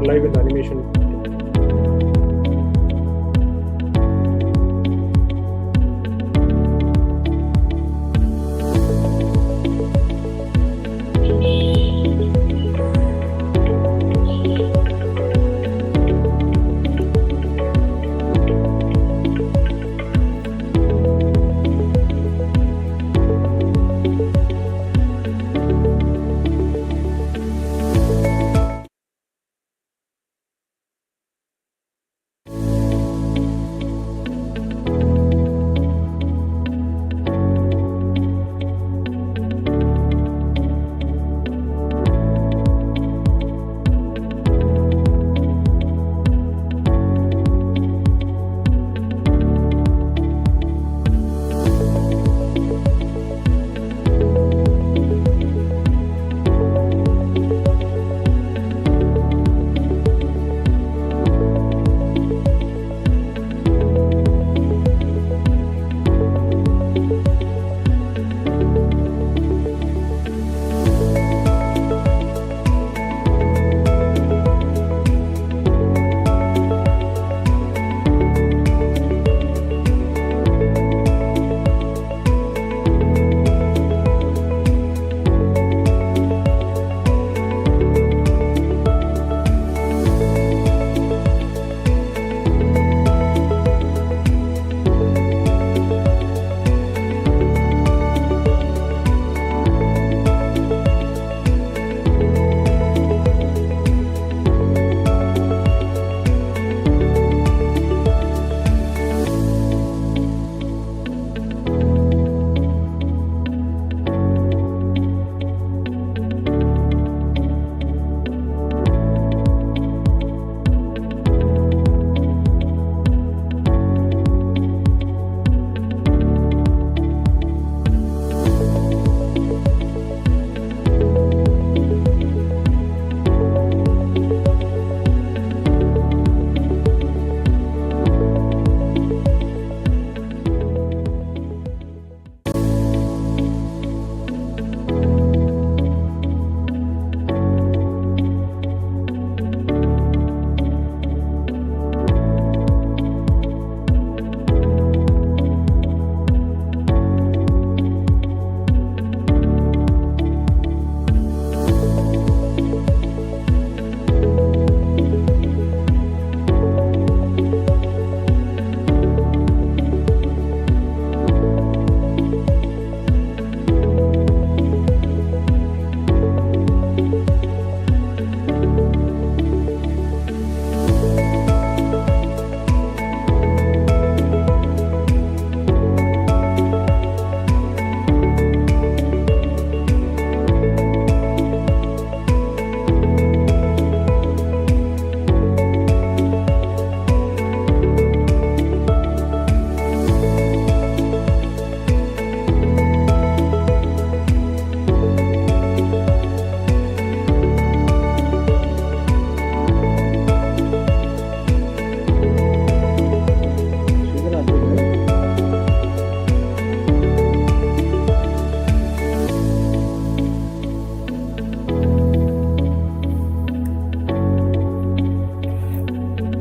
live in the animation.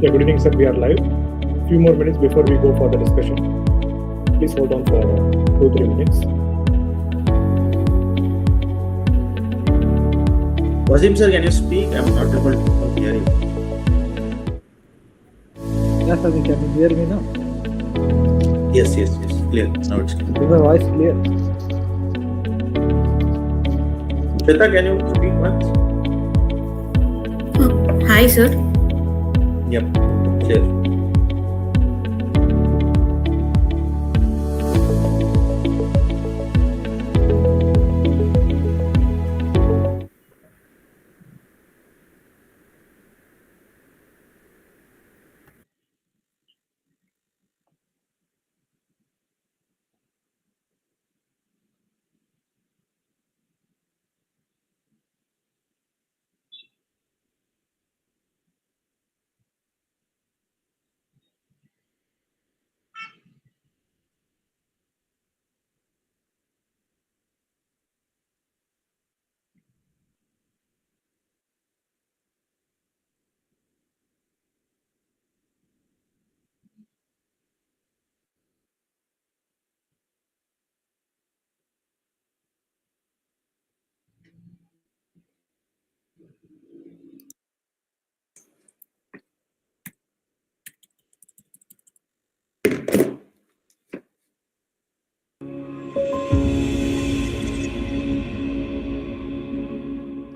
Yeah, good evening, sir. We are live. Few more minutes before we go for the discussion. Please hold on for 2-3 minutes. Wasim sir, can you speak? I'm not able to hear you. Yes, sir. Can you hear me now? Yes. Clear. Now it's clear. Is my voice clear? Shweta, can you speak once? Hi, sir. Yep. Clear.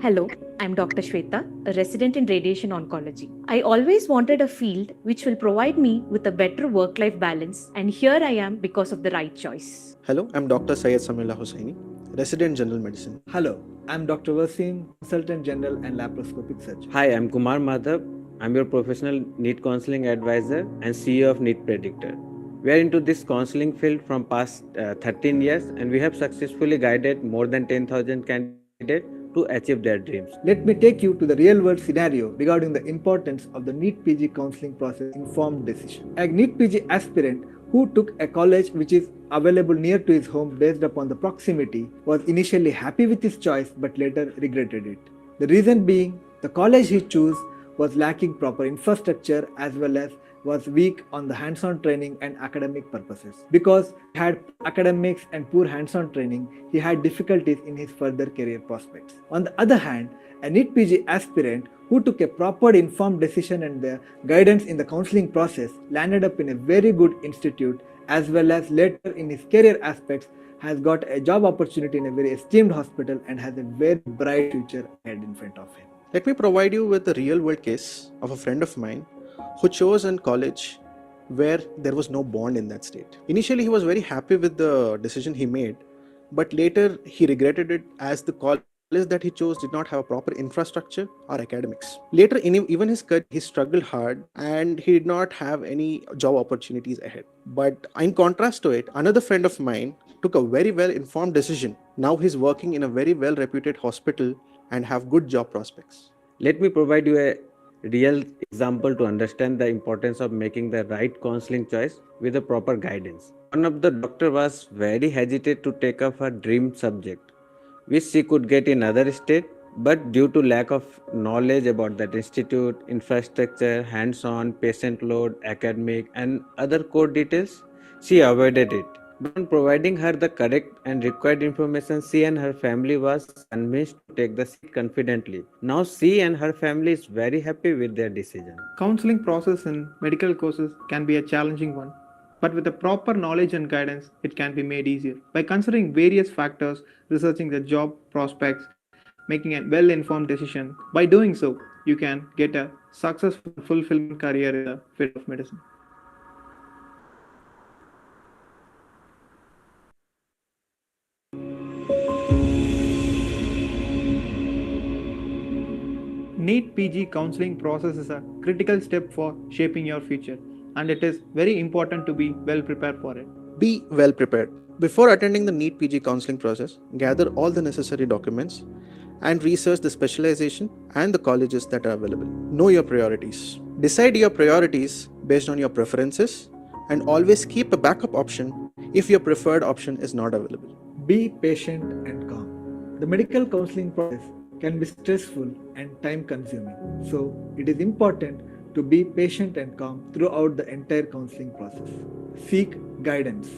Hello, I'm Dr. Shweta, a resident in radiation oncology. I always wanted a field which will provide me with a better work-life balance, and here I am because of the right choice. Hello, I'm Dr. Syed Samillah Hussaini, resident general medicine. Hello, I'm Dr. Wasim, Consultant General and Laparoscopic Surgeon. Hi, I'm Kumar Madhav. I'm your professional NEET counseling advisor and CEO of NEET Predictor. We are into this counseling field from past 13 years and we have successfully guided more than 10,000 candidates to achieve their dreams. Let me take you to the real world scenario regarding the importance of the NEET PG counseling process informed decision. A NEET PG aspirant who took a college which is available near to his home based upon the proximity was initially happy with his choice but later regretted it. The reason being the college he chose was lacking proper infrastructure as well as was weak on the hands-on training and academic purposes. Because he had academics and poor hands-on training, he had difficulties in his further career prospects. On the other hand, a NEET PG aspirant who took a proper informed decision and the guidance in the counseling process landed up in a very good institute as well as later in his career aspects has got a job opportunity in a very esteemed hospital and has a very bright future ahead in front of him. Let me provide you with the real world case of a friend of mine who chose in college where there was no bond in that state. Initially, he was very happy with the decision he made, but later he regretted it as the college that he chose did not have a proper infrastructure or academics. Later, even his career, he struggled hard and he did not have any job opportunities ahead. But in contrast to it, another friend of mine took a very well informed decision. Now he's working in a very well reputed hospital and have good job prospects. Let me provide you a real example to understand the importance of making the right counseling choice with the proper guidance. One of the doctor was very hesitant to take up her dream subject, which she could get in other state, but due to lack of knowledge about that institute, infrastructure, hands-on, patient load, academic and other core details, she avoided it. But on providing her the correct and required information, she and her family was convinced to take the seat confidently. Now she and her family is very happy with their decision. Counseling process in medical courses can be a challenging one, but with the proper knowledge and guidance, it can be made easier. By considering various factors, researching the job prospects, making a well-informed decision, by doing so, you can get a successful, fulfillment career in the field of medicine. NEET PG counseling process is a critical step for shaping your future, and it is very important to be well prepared for it. Be well prepared. Before attending the NEET PG counseling process, gather all the necessary documents and research the specialization and the colleges that are available. Know your priorities. Decide your priorities based on your preferences and always keep a backup option if your preferred option is not available. Be patient and calm. The medical counseling process can be stressful and time consuming. So it is important to be patient and calm throughout the entire counseling process. Seek guidance.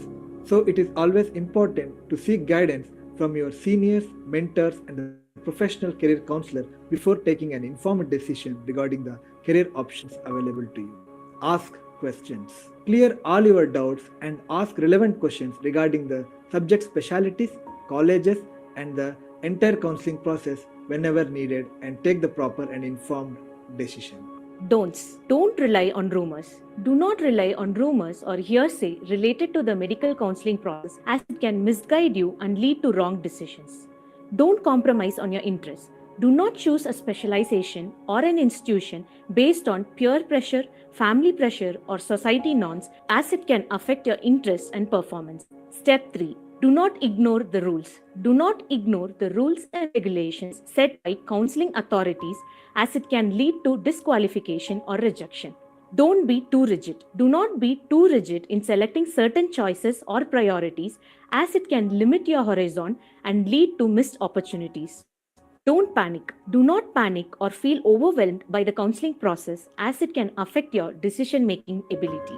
So it is always important to seek guidance from your seniors, mentors and the professional career counselor before taking an informed decision regarding the career options available to you. Ask questions. Clear all your doubts and ask relevant questions regarding the subject specialities, colleges and the entire counseling process whenever needed and take the proper and informed decision. Don'ts. Don't rely on rumors. Do not rely on rumors or hearsay related to the medical counseling process as it can misguide you and lead to wrong decisions. Don't compromise on your interests. Do not choose a specialization or an institution based on peer pressure, family pressure or society norms as it can affect your interests and performance. Step 3. Do not ignore the rules. Do not ignore the rules and regulations set by counseling authorities as it can lead to disqualification or rejection. Don't be too rigid. Do not be too rigid in selecting certain choices or priorities as it can limit your horizon and lead to missed opportunities. Don't panic. Do not panic or feel overwhelmed by the counseling process as it can affect your decision-making ability.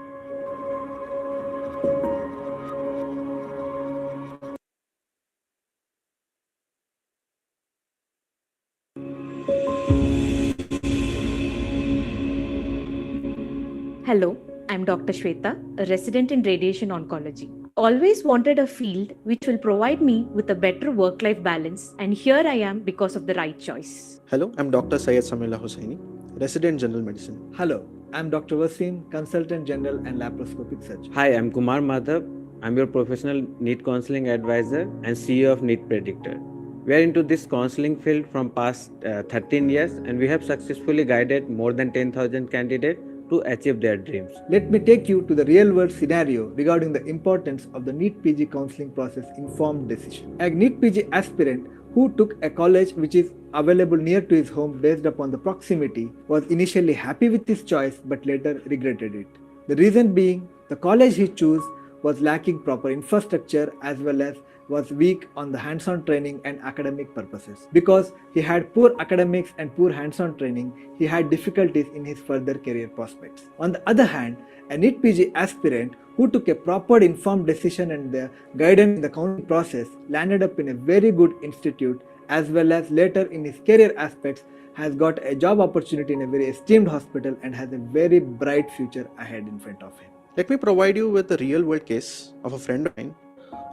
Hello, I'm Dr. Shweta, a resident in radiation oncology. always wanted a field which will provide me with a better work-life balance, and here I am because of the right choice. Hello, I'm Dr. Syed Samila Hossaini, Resident General Medicine. Hello, I'm Dr. Wasim, Consultant General and Laparoscopic Surgeon. Hi, I'm Kumar Madhav. I'm your professional NEET counseling advisor and CEO of NEET Predictor. We are into this counseling field from past 13 years, and we have successfully guided more than 10,000 candidates to achieve their dreams. Let me take you to the real world scenario regarding the importance of the NEET PG counseling process informed decision. A NEET PG aspirant who took a college which is available near to his home based upon the proximity was initially happy with his choice but later regretted it. The reason being, the college he chose was lacking proper infrastructure as well as was weak on the hands-on training and academic purposes. Because he had poor academics and poor hands-on training, he had difficulties in his further career prospects. On the other hand, a NEET PG aspirant who took a proper informed decision and the guidance in the counseling process landed up in a very good institute as well as later in his career aspects has got a job opportunity in a very esteemed hospital and has a very bright future ahead in front of him. Let me provide you with a real world case of a friend of mine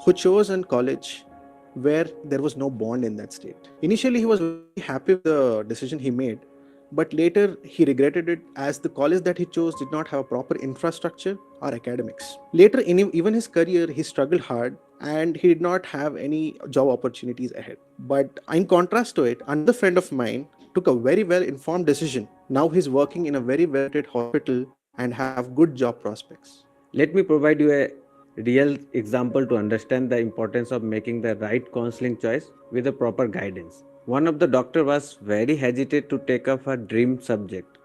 who chose a college where there was no bond in that state. Initially, he was very happy with the decision he made, but later he regretted it as the college that he chose did not have a proper infrastructure or academics. Later in even his career, he struggled hard and he did not have any job opportunities ahead. But in contrast to it, another friend of mine took a very well informed decision. Now he's working in a very well-rated hospital and have good job prospects. Let me provide you a real example to understand the importance of making the right counseling choice with the proper guidance. One of the doctor was very hesitant to take up her dream subject,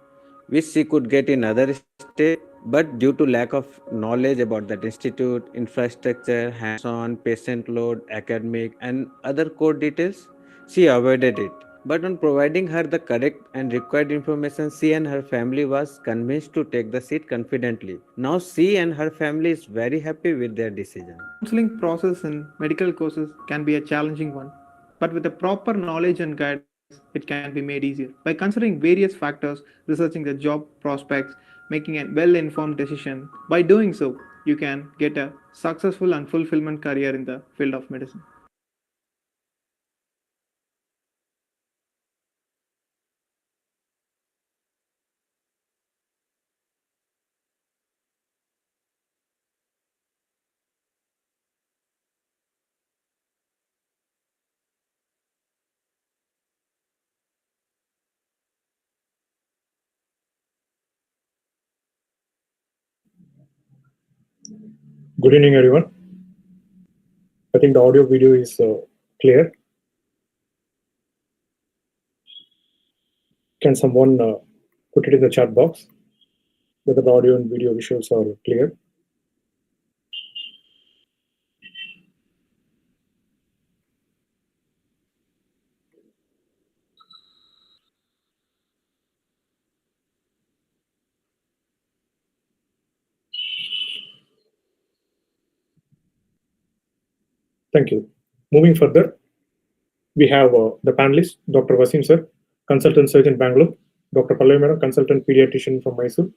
which she could get in other state, but due to lack of knowledge about that institute, infrastructure, hands-on, patient load, academic, and other core details, she avoided it. But on providing her the correct and required information, she and her family was convinced to take the seat confidently. Now she and her family is very happy with their decision. Counseling process in medical courses can be a challenging one, but with the proper knowledge and guidance, it can be made easier. By considering various factors, researching the job prospects, making a well-informed decision, by doing so, you can get a successful and fulfillment career in the field of medicine. Good evening, everyone. I think the audio video is clear. Can someone put it in the chat box whether the audio and video visuals are clear? Thank you. Moving further, we have the panelists, Dr. Wasim sir, Consultant Surgeon, Bangalore, Dr. Pallavi Madam, Consultant Pediatrician from Mysore,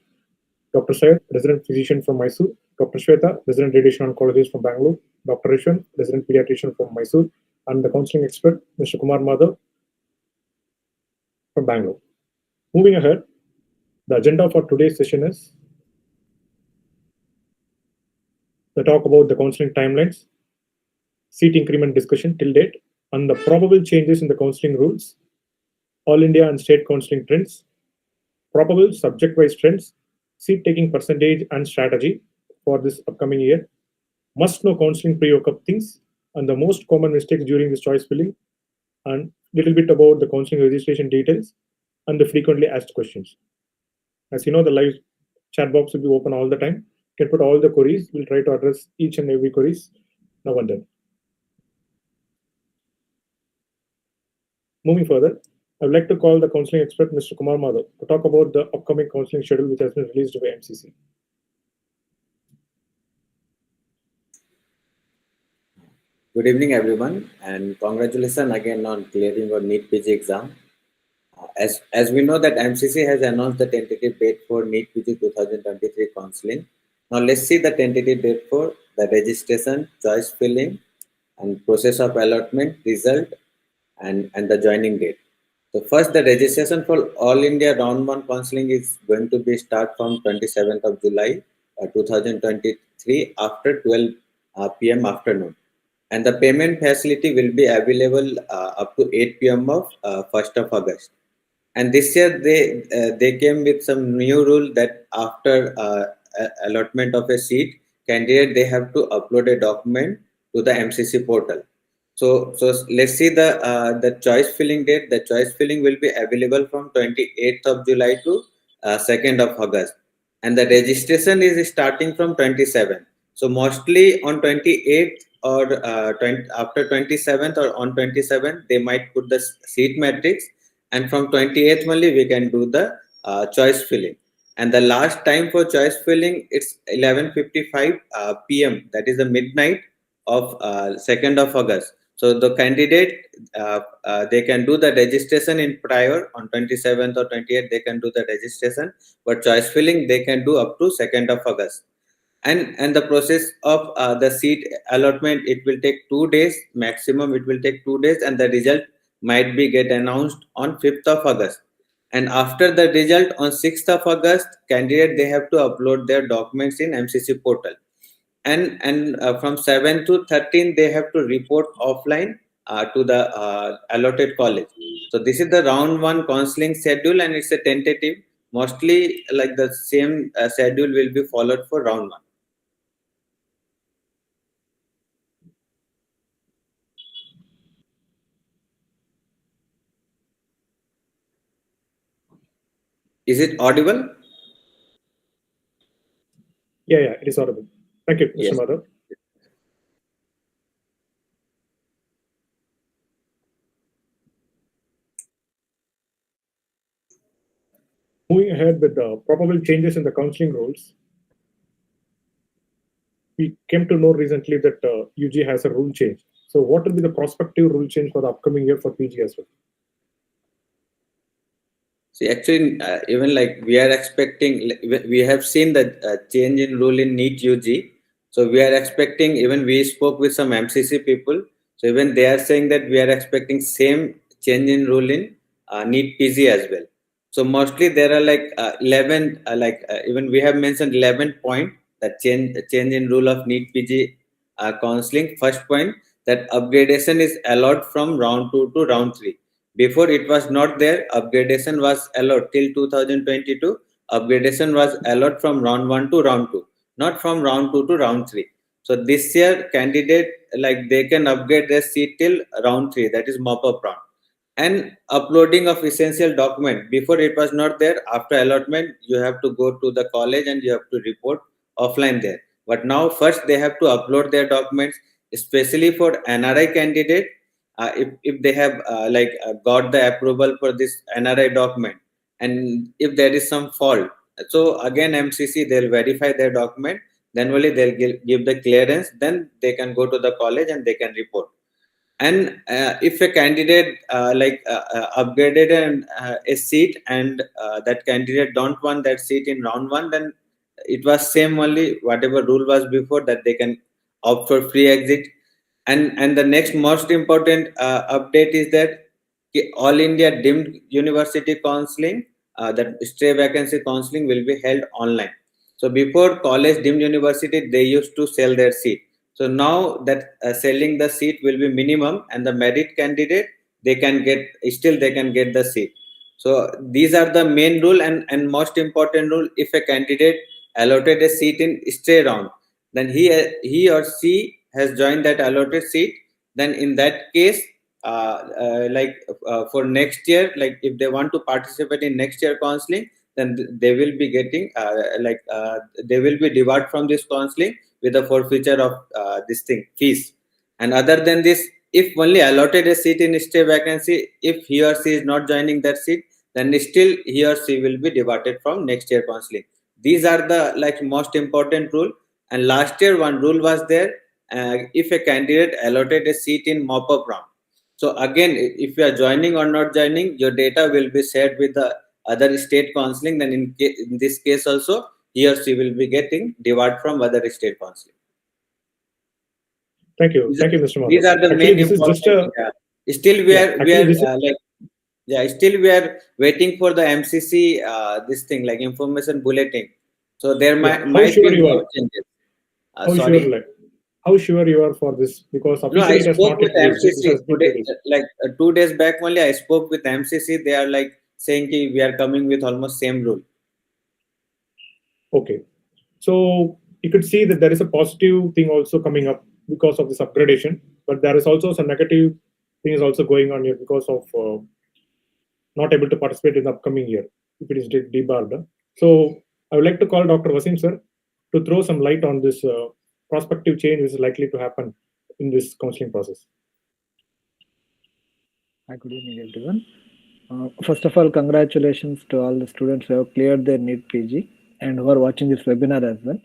Dr. Syed, Resident Physician from Mysore, Dr. Shweta, Resident Radiation Oncologist from Bangalore, Dr. Rishwan, Resident Pediatrician from Mysore, and the counseling expert, Mr. Kumar Madhav from Bangalore. Moving ahead, the agenda for today's session is the talk about the counseling timelines, seat increment discussion till date, and the probable changes in the counseling rules, all India and state counseling trends, probable subject-wise trends, seat taking percentage and strategy for this upcoming year, must know counseling pre-workup things, and the most common mistakes during this choice filling, and little bit about the counseling registration details and the frequently asked questions. As you know, the live chat box will be open all the time. You can put all the queries. We'll try to address each and every queries now and then. Moving further, I would like to call the counseling expert, Mr. Kumar Madhav, to talk about the upcoming counseling schedule which has been released by MCC. Good evening, everyone, and congratulations again on clearing your NEET PG exam. As we know that MCC has announced the tentative date for NEET PG 2023 counseling. Now let's see the tentative date for the registration, choice filling, and process of allotment, result, and the joining date. So first, the registration for All India Round 1 Counselling is going to be start from 27th of July 2023 after 12 p.m. afternoon. And the payment facility will be available up to 8 p.m. of 1st of August. And this year they came with some new rule that after allotment of a seat, candidate they have to upload a document to the MCC portal. So let's see the choice filling date. The choice filling will be available from 28th of July to 2nd of August, and the registration is starting from 27th. So mostly on 28th or after 27th or on 27th they might put the seat matrix, and from 28th only we can do the choice filling. And the last time for choice filling it's 11:55 p.m. That is the midnight of 2nd of August. So the candidate they can do the registration in prior on 27th or 28th they can do the registration, but choice filling they can do up to 2nd of August. And the process of the seat allotment, it will take 2 days maximum. It will take 2 days, and the result might be get announced on 5th of August. And after the result on 6th of August, candidate they have to upload their documents in MCC portal. And from 7 to 13 they have to report offline to the allotted college. So this is the round 1 counseling schedule, and it's a tentative. Mostly like the same schedule will be followed for round 1. Is it audible? Yeah, it is audible. Thank you, Mr. Yes. Madhav. Moving ahead with the probable changes in the counseling rules, we came to know recently that UG has a rule change. So what will be the prospective rule change for the upcoming year for PG as well? See, actually, even like we are expecting, we have seen the change in rule in NEET UG. So we are expecting, even we spoke with some MCC people. So even they are saying that we are expecting same change in rule in NEET PG as well. So mostly there are like 11, even we have mentioned 11 point that change in rule of NEET PG counseling. First point, that upgradation is allowed from round 2 to round 3. Before it was not there, upgradation was allowed till 2022. Upgradation was allowed from round 1 to round 2, not from round 2 to round 3. So this year, candidate like they can upgrade their seat till round 3, that is mop-up round. And uploading of essential document, before it was not there. After allotment you have to go to the college and you have to report offline there, but now first they have to upload their documents, especially for NRI candidate. If they have got the approval for this NRI document, and if there is some fault, so again MCC they'll verify their document, then only they'll give the clearance, then they can go to the college and they can report. And if a candidate upgraded a seat, and that candidate don't want that seat in round 1, then it was same only whatever rule was before, that they can opt for free exit. And the next most important update is that All India Deemed University Counselling, that stray vacancy counselling will be held online. So before college deemed university, they used to sell their seat. So now that selling the seat will be minimum, and the merit candidate they can get the seat. So these are the main rule, and most important rule. If a candidate allotted a seat in stray round, then he or she has joined that allotted seat, then in that case for next year, like if they want to participate in next year counseling, then they will be getting they will be debarred from this counseling with a forfeiture of this thing fees. And other than this, if only allotted a seat in stray vacancy, if he or she is not joining that seat, then still he or she will be debarred from next year counseling. These are the most important rule. And last year one rule was there, if a candidate allotted a seat in mop-up round, so again if you are joining or not joining, your data will be shared with the other state counseling, then in this case also he or she will be getting debarred from other state counseling. Thank you, Mr. These Madhav. are the Actually, main this is just important. a Still, we yeah. are Actually, this is still we are waiting for the MCC this thing like information bulletin. So there yeah. might be more changes. How sure Sorry. like how sure you are for this? Because No, I officially it has spoke not with yet released. This MCC has been today, released. like 2 days back only. I spoke with MCC. They are like saying ki we are coming with almost same rule. Okay. So you could see that there is a positive thing also coming up because of this upgradation, but there is also some negative things also going on here because of not able to participate in the upcoming year if it is debarred. So I would like to call Dr. Wasim sir to throw some light on this prospective change which is likely to happen in this counseling process. Hi, good evening, everyone. First of all, congratulations to all the students who have cleared their NEET PG and who are watching this webinar as well.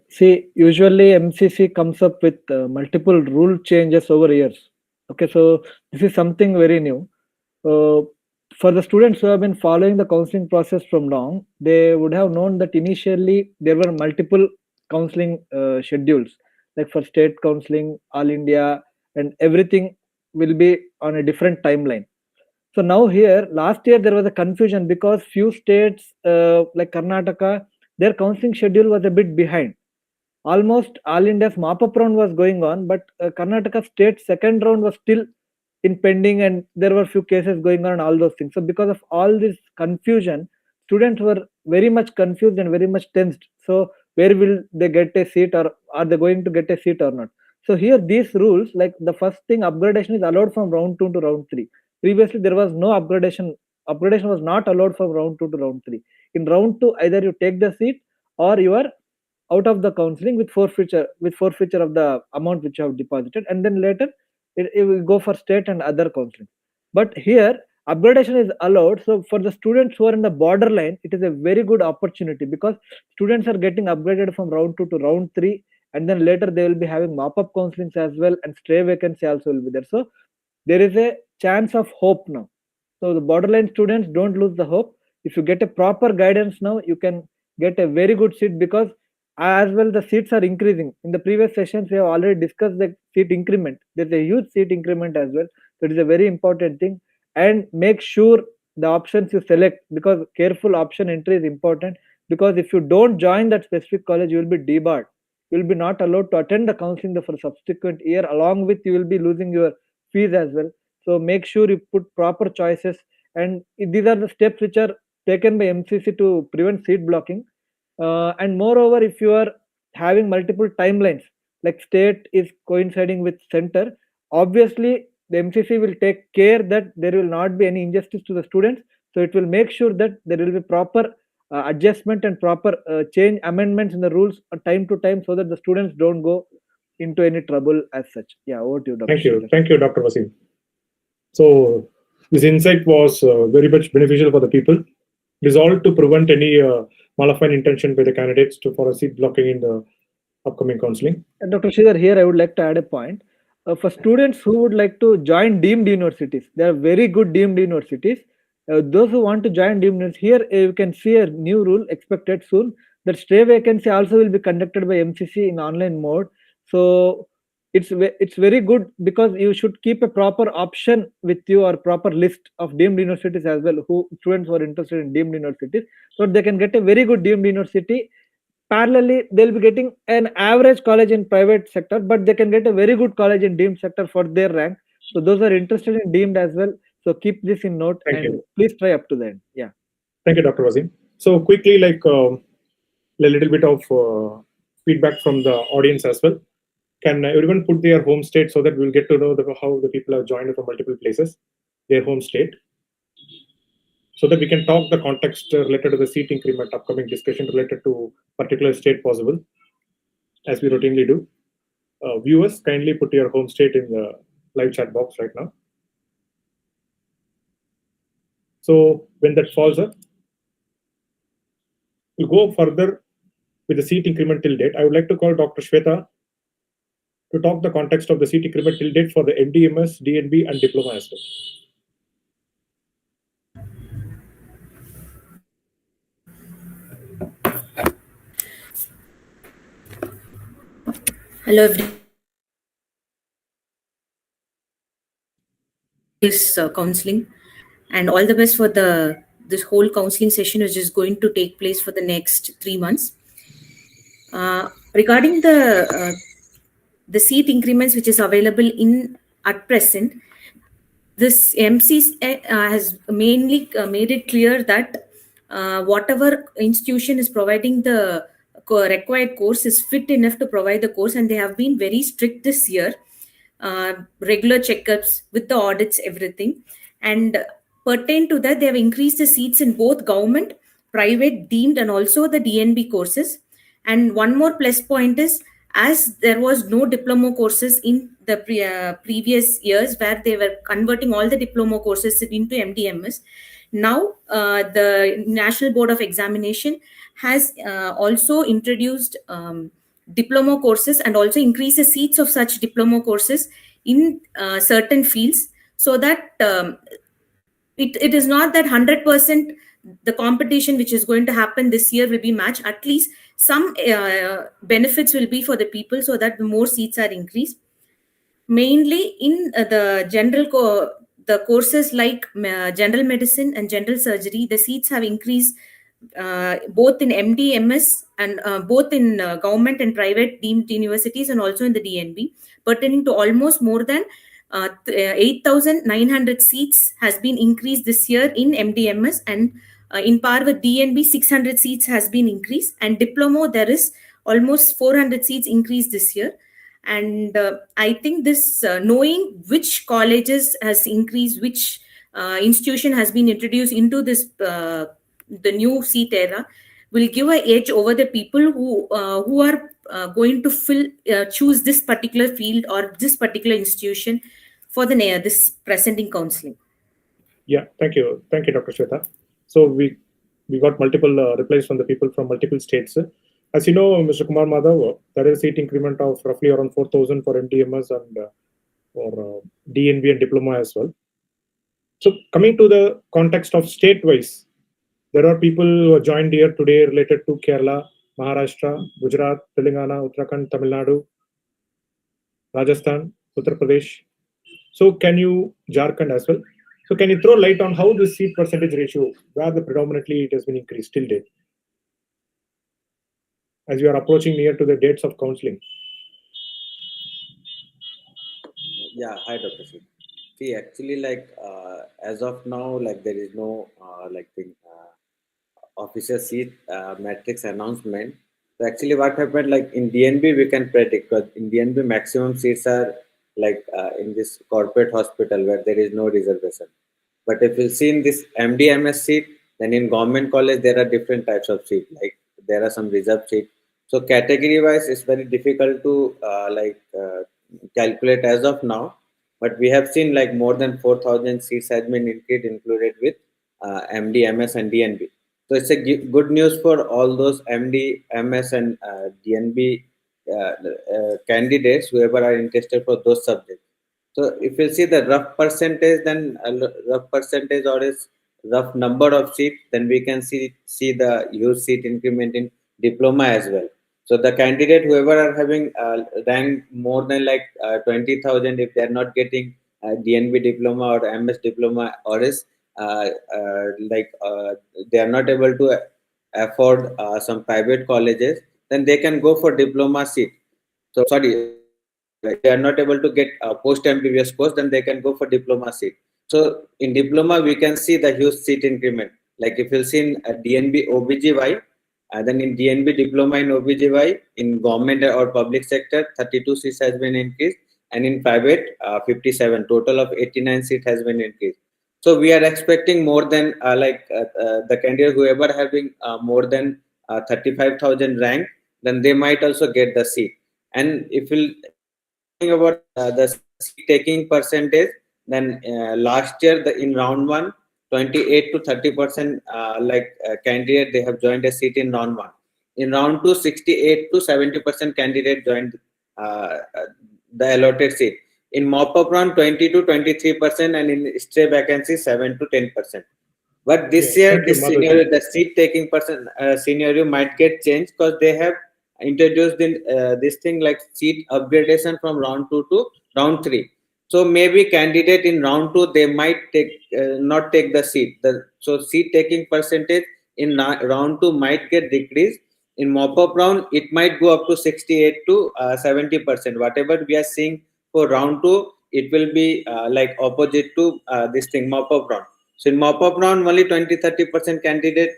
See, usually MCC comes up with multiple rule changes over years. Okay, so this is something very new. For the students who have been following the counseling process from long, they would have known that initially there were multiple counseling schedules, like for state counseling, all India, and everything will be on a different timeline. So now here, last year there was a confusion because few states like Karnataka, their counseling schedule was a bit behind. Almost all India's mop-up round was going on, but Karnataka state second round was still in pending, and there were few cases going on and all those things. So because of all this confusion, students were very much confused and very much tensed. So where will they get a seat, or are they going to get a seat or not? So here these rules, like the first thing, upgradation is allowed from round 2 to round 3. Previously there was no upgradation. Upgradation was not allowed from round 2 to round 3. In round 2, either you take the seat or you are out of the counseling with forfeiture of the amount which you have deposited, and then later it will go for state and other counseling. But here upgradation is allowed. So for the students who are in the borderline, it is a very good opportunity because students are getting upgraded from round 2 to round 3, and then later they will be having mop-up counselings as well, and stray vacancy also will be there. So there is a chance of hope now. So the borderline students, don't lose the hope. If you get a proper guidance now, you can get a very good seat, because as well the seats are increasing. In the previous sessions we have already discussed the seat increment. There's a huge seat increment as well. So it is a very important thing. And make sure the options you select, because careful option entry is important, because if you don't join that specific college, you will be debarred. You will be not allowed to attend the counseling for subsequent year. Along with, you will be losing your fees as well. So make sure you put proper choices, and these are the steps which are taken by MCC to prevent seat blocking. And moreover, if you are having multiple timelines, like state is coinciding with center, obviously the MCC will take care that there will not be any injustice to the students. So it will make sure that there will be proper adjustment and proper change amendments in the rules time to time, so that the students don't go into any trouble as such. Yeah, over to you, Dr. Thank you, Dr. Wasim. So this insight was very much beneficial for the people. It is all to prevent any malign intention by the candidates for a seat blocking in the upcoming counseling. Dr. Sridhar, here I would like to add a point. For students who would like to join deemed universities, there are very good deemed universities. Those who want to join deemed universities, here you can see a new rule expected soon, that stray vacancy also will be conducted by MCC in online mode. So it's very good, because you should keep a proper option with you, or proper list of deemed universities as well, who students who are interested in deemed universities, so they can get a very good deemed university. Parallelly, they'll be getting an average college in private sector, but they can get a very good college in deemed sector for their rank. So those are interested in deemed as well. So keep this in note. Thank and you. Please try up to the end. Yeah. Thank you, Dr. Wasim. So quickly, like a little bit of feedback from the audience as well. Can everyone put their home state so that we'll get to know how the people have joined from multiple places, their home state, so that we can talk the context related to the seat increment, upcoming discussion related to particular state possible, as we routinely do. Viewers, kindly put your home state in the live chat box right now. So when that falls up, we'll go further with the seat increment till date. I would like to call Dr. Shweta to talk the context of the seat increment till date for the MDMS, DNB, and diploma as well. Hello everyone. this counseling, and all the best for this whole counseling session, which is going to take place for the next 3 months. Regarding the seat increments which is available in at present, this MC has mainly made it clear that whatever institution is providing the required course is fit enough to provide the course, and they have been very strict this year. Regular checkups with the audits, everything, and pertain to that, they have increased the seats in both government, private, deemed, and also the DNB courses. And one more plus point is, as there was no diploma courses in the previous years where they were converting all the diploma courses into MDMS, now the National Board of Examination has also introduced diploma courses and also increase the seats of such diploma courses in certain fields, so that it is not that 100% the competition which is going to happen this year will be matched. At least some benefits will be for the people, so that the more seats are increased. Mainly in the courses like general medicine and general surgery, the seats have increased both in MDMS and both in government and private deemed universities, and also in the DNB, pertaining to almost more than 8,900 seats has been increased this year in MDMS, and in par with DNB, 600 seats has been increased, and diploma there is almost 400 seats increased this year. And I think this knowing which colleges has increased, which institution has been introduced into this the new seat era, will give an edge over the people who are going to choose this particular field or this particular institution for this presenting counseling. Yeah, thank you, Dr. Shweta. So we got multiple replies from the people from multiple states. As you know, Mr. Kumar Madhav, there is a seat increment of roughly around 4,000 for MDMS and for DNB and diploma as well. So coming to the context of state-wise, there are people who are joined here today related to Kerala, Maharashtra, Gujarat, Telangana, Uttarakhand, Tamil Nadu, Rajasthan, Uttar Pradesh. So Jharkhand as well. So can you throw light on how the seat percentage ratio, where predominantly it has been increased till date, as we are approaching near to the dates of counseling? Yeah, hi, Dr. Singh. See, actually, as of now, there is no officer seat matrix announcement. So actually, what happened, in DNB, we can predict, because in DNB, maximum seats are in this corporate hospital where there is no reservation. But if you see in this MDMS seat, then in government college, there are different types of seats. There are some reserved seats. So category wise, it's very difficult to calculate as of now. But we have seen more than 4,000 seats has been included with MDMS and DNB. So it's a good news for all those MD, MS, and DNB candidates, whoever are interested for those subjects. So if you see the rough percentage, then rough percentage or is rough number of seats, then we can see the huge seat increment in diploma as well. So the candidate, whoever are having rank more than 20,000, if they are not getting DNB diploma or MS diploma, or is they are not able to afford some private colleges, then they can go for diploma seat. So sorry, they are not able to get a post MBBS course, then they can go for diploma seat. So in diploma, we can see the huge seat increment. If you see in DNB OBGY, then in DNB diploma in OBGY, in government or public sector, 32 seats has been increased, and in private, 57. Total of 89 seats has been increased. So we are expecting more than the candidate, whoever having more than 35,000 rank, then they might also get the seat. And if you think about the seat taking percentage, then last year in round 1, 28 to 30% candidate they have joined a seat in round 1. In round 2, 68 to 70% candidate joined the allotted seat. In mop-up round, 20 to 23%, and in stray vacancy, 7 to 10%. But this year, this scenario, the seat taking scenario might get changed, because they have introduced this thing like seat upgradation from round 2 to round 3. So maybe candidate in round 2 they might take not take the seat. So seat taking percentage in round 2 might get decreased. In mop-up round, it might go up to 68 to 70%. Whatever we are seeing for round 2, it will be like opposite to this thing mop-up round. So in mop-up round, only 20-30% candidate.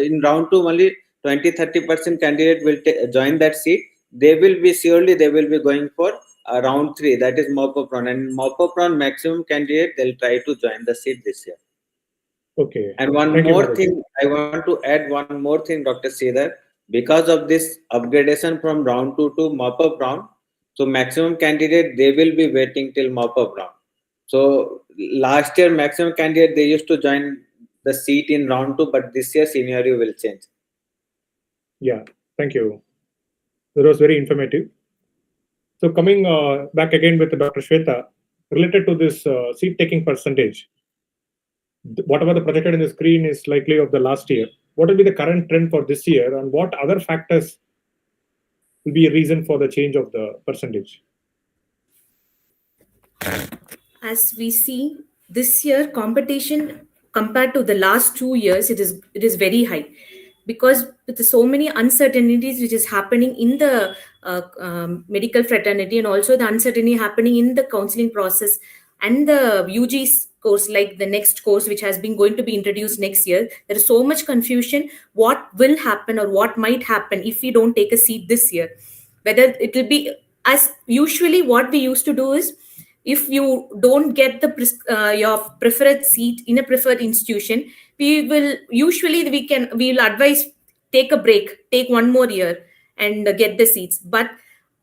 In round 2, only 20-30% candidate will join that seat. They will be going for round 3, that is mop-up round. And mop-up round maximum candidate they'll try to join the seat this year. Okay. And one Thank you, more Madhav. thing, I want to add one more thing, Dr. Sridhar. Because of this upgradation from round 2 to mop-up round, so maximum candidate they will be waiting till mop-up round. So last year maximum candidate they used to join the seat in round 2, but this year scenario will change. Yeah, thank you. That was very informative. So coming back again with Dr. Shweta, related to this seat taking percentage, whatever the projected in the screen is likely of the last year. What will be the current trend for this year, and what other factors will be a reason for the change of the percentage? As we see this year, competition compared to the last 2 years, it is very high, because with so many uncertainties which is happening in the medical fraternity, and also the uncertainty happening in the counseling process and the UG course, like the next course which has been going to be introduced next year. There is so much confusion what will happen or what might happen if we don't take a seat this year, whether it will be as usually. What we used to do is, if you don't get the your preferred seat in a preferred institution, we will advise, take a break, take one more year and get the seats. But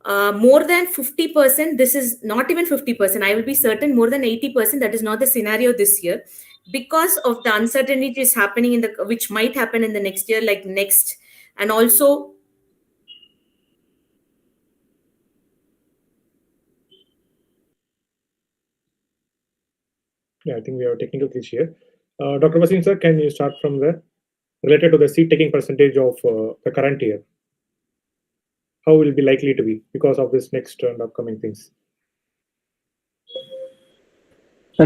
more than 50%, this is not even 50%, I will be certain more than 80%, that is not the scenario this year, because of the uncertainty is happening in the which might happen in the next year, like next. And also, Yeah, I think we have a technical glitch here. Dr. Vasim sir, can you start from there? Related to the seat taking percentage of the current year, how will it be likely to be because of this next and upcoming things?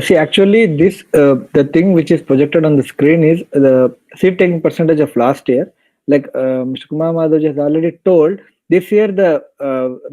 See, actually, this the thing which is projected on the screen is the seat taking percentage of last year. Like Mr. Kumar Madhav has already told, this year the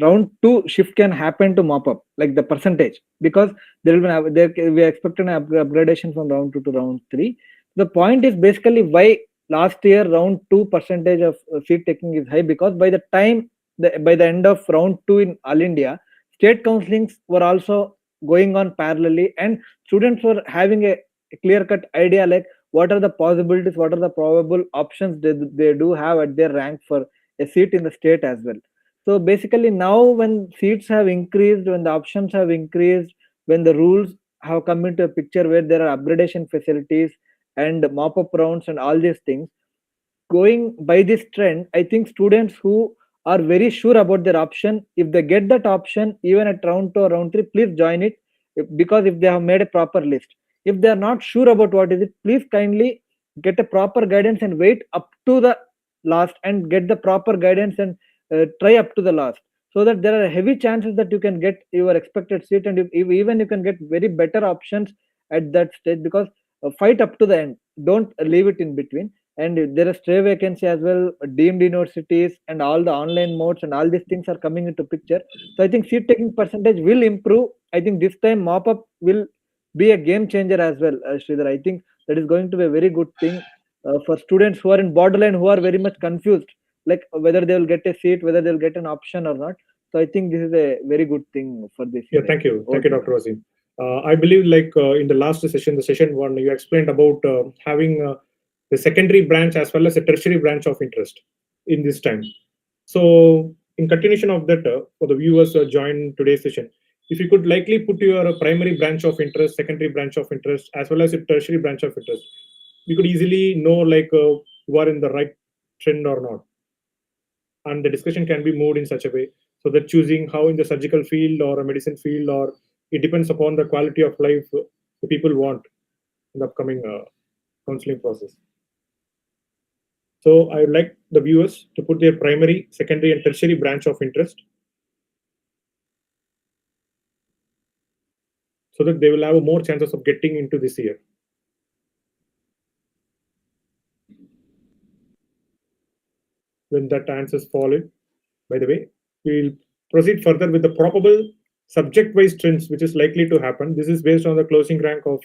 round 2 shift can happen to mop up, like the percentage, because there will be we are expecting an upgradation from round 2 to round 3. The point is basically why last year round 2 percentage of seat taking is high, because by the time by the end of round 2 in all India, state counselings were also going on parallelly, and students were having a clear cut idea like what are the possibilities, what are the probable options they do have at their rank for a seat in the state as well. So basically now when seats have increased, when the options have increased, when the rules have come into a picture where there are upgradation facilities and mop up rounds and all these things, going by this trend, I think students who are very sure about their option, if they get that option even at round 2 or round 3, please join it, because if they have made a proper list. If they are not sure about what is it, please kindly get a proper guidance and wait up to the last and get the proper guidance and try up to the last, so that there are heavy chances that you can get your expected seat, and even you can get very better options at that stage, because fight up to the end, don't leave it in between. And there are stray vacancy as well, deemed universities and all the online modes and all these things are coming into picture. So I think seat taking percentage will improve. I think this time mop up will be a game changer as well, Sridhar. I think that is going to be a very good thing for students who are in borderline, who are very much confused, like whether they will get a seat, whether they'll get an option or not. So I think this is a very good thing for this Yeah, year. thank you, Dr. Vasim. I believe, like in the last session, the session 1, you explained about having the secondary branch as well as a tertiary branch of interest in this time. So, in continuation of that, for the viewers who joined today's session, if you could likely put your primary branch of interest, secondary branch of interest, as well as a tertiary branch of interest, we could easily know like you are in the right trend or not, and the discussion can be moved in such a way so that choosing how in the surgical field or a medicine field, or it depends upon the quality of life the people want in the upcoming counseling process. So I would like the viewers to put their primary, secondary, and tertiary branch of interest. so that they will have more chances of getting into this year. When that answers fall in, by the way, we will proceed further with the probable subject-wise trends, which is likely to happen. This is based on the closing rank of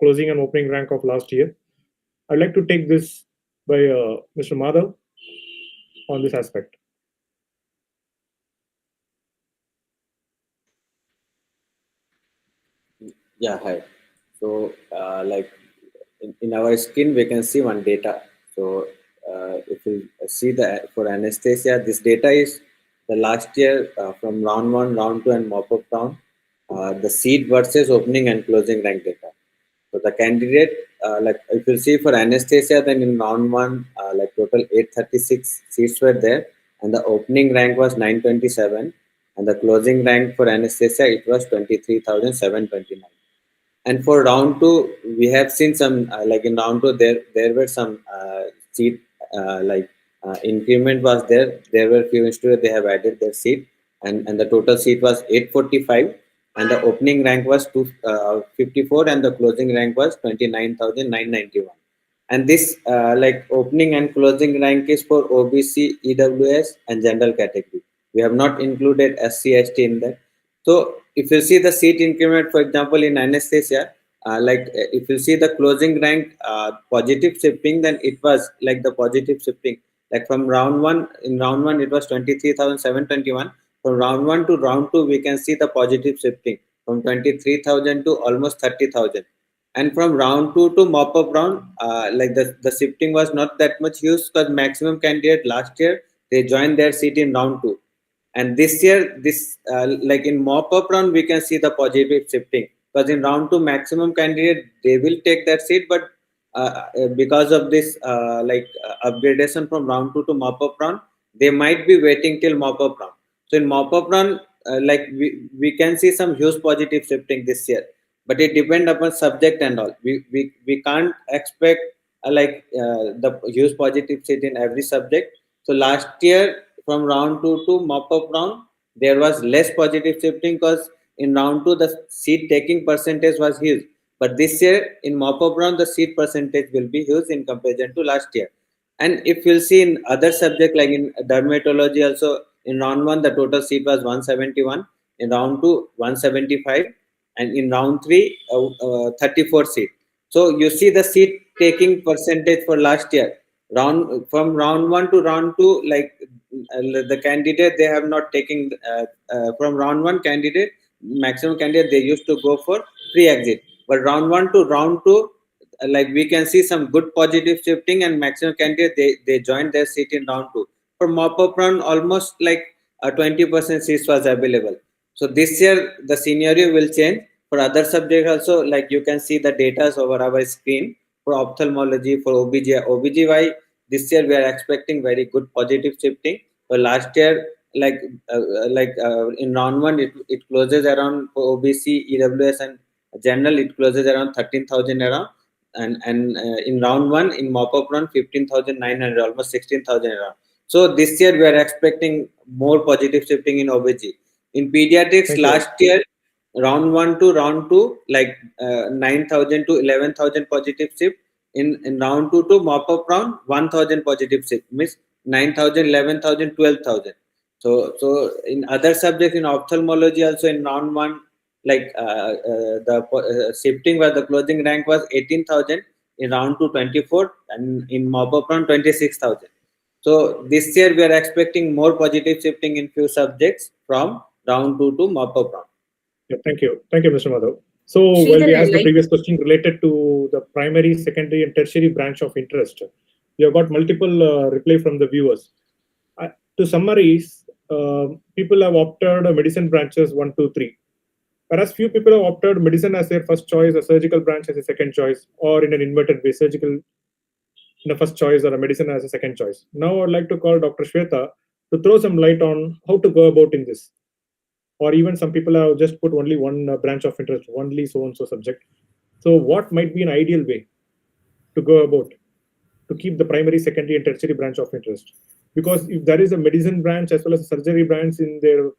closing and opening rank of last year. I'd like to take this by Mr. Madhav on this aspect. Yeah, hi. So, like in our screen, we can see one data. So, if you see for anesthesia, this data is the last year from round 1, round 2, and mop-up round, the seat versus opening and closing rank data. So the candidate, like if you see for anesthesia, then in round 1, like total 836 seats were there, and the opening rank was 927, and the closing rank for anesthesia it was 23,729. And for round 2, we have seen some like in round 2 there were some seat increment was there. There were few institutes they have added their seat, and the total seat was 845, and the opening rank was 254, and the closing rank was 29,991. And this like opening and closing rank is for OBC, EWS, and general category. We have not included SC, ST in that. So if you see the seat increment, for example, in anesthesia, if you see the closing rank positive shifting, then it was like the positive shifting. Like from round 1, in round 1 it was 23,721. From round 1 to round 2, we can see the positive shifting from 23,000 to almost 30,000. And from round 2 to mop-up round, like the shifting was not that much huge, because maximum candidate last year they joined their seat in round 2. And this year, like in mop-up round, we can see the positive shifting, because in round 2, maximum candidate they will take that seat, but because of this upgradation from round 2 to mop-up round, they might be waiting till mop-up round. So in mop-up round, like we can see some huge positive shifting this year, but it depends upon subject and all. We can't expect the huge positive shift in every subject. So last year, from round 2 to mop-up round, there was less positive shifting, because in round 2 the seat taking percentage was huge, but this year in mop-up round the seat percentage will be huge in comparison to last year. And if you'll see in other subject like in dermatology also, in round 1 the total seat was 171, in round 2 175, and in round 3 34 seat. So you see the seat taking percentage for last year. From round 1 to round 2, like the candidate they have not taken from round 1 candidate, maximum candidate they used to go for free exit, but round 1 to round 2, like we can see some good positive shifting, and maximum candidate they joined their seat in round 2. For mop-up round, almost like 20% seats was available. So this year the scenario will change. For other subjects also, like you can see the data over our screen. For ophthalmology, for OBGY, this year we are expecting very good positive shifting. For last year, in round 1, it closes around, for OBC, EWS, and general, it closes around 13,000 around. And in round 1, in mop-up round, 15,900, almost 16,000 around. So this year we are expecting more positive shifting in OBG. In pediatrics, last year, round 1 to round 2, like 9,000 to 11,000 positive shift. In round 2 to mop-up round, 1,000 positive shift, means 9,000, 11,000, 12,000. So in other subjects, in ophthalmology also, in round 1, like the shifting where the closing rank was 18,000, in round 2 24, and in mop-up round 26,000. So this year we are expecting more positive shifting in few subjects from round 2 to mop-up round. Yeah, thank you, Mr. Madhav. So while we asked the previous question related to the primary, secondary, and tertiary branch of interest, we have got multiple reply from the viewers. To summarize, people have opted medicine branches 1, 2, 3. Whereas few people have opted medicine as their first choice, a surgical branch as a second choice, or in an inverted way, surgical in a first choice or a medicine as a second choice. Now I'd like to call Dr. Shweta to throw some light on how to go about in this. Or even some people have just put only one branch of interest, only so-and-so subject. So what might be an ideal way to go about to keep the primary, secondary, and tertiary branch of interest? Because if there is a medicine branch as well as a surgery branch in their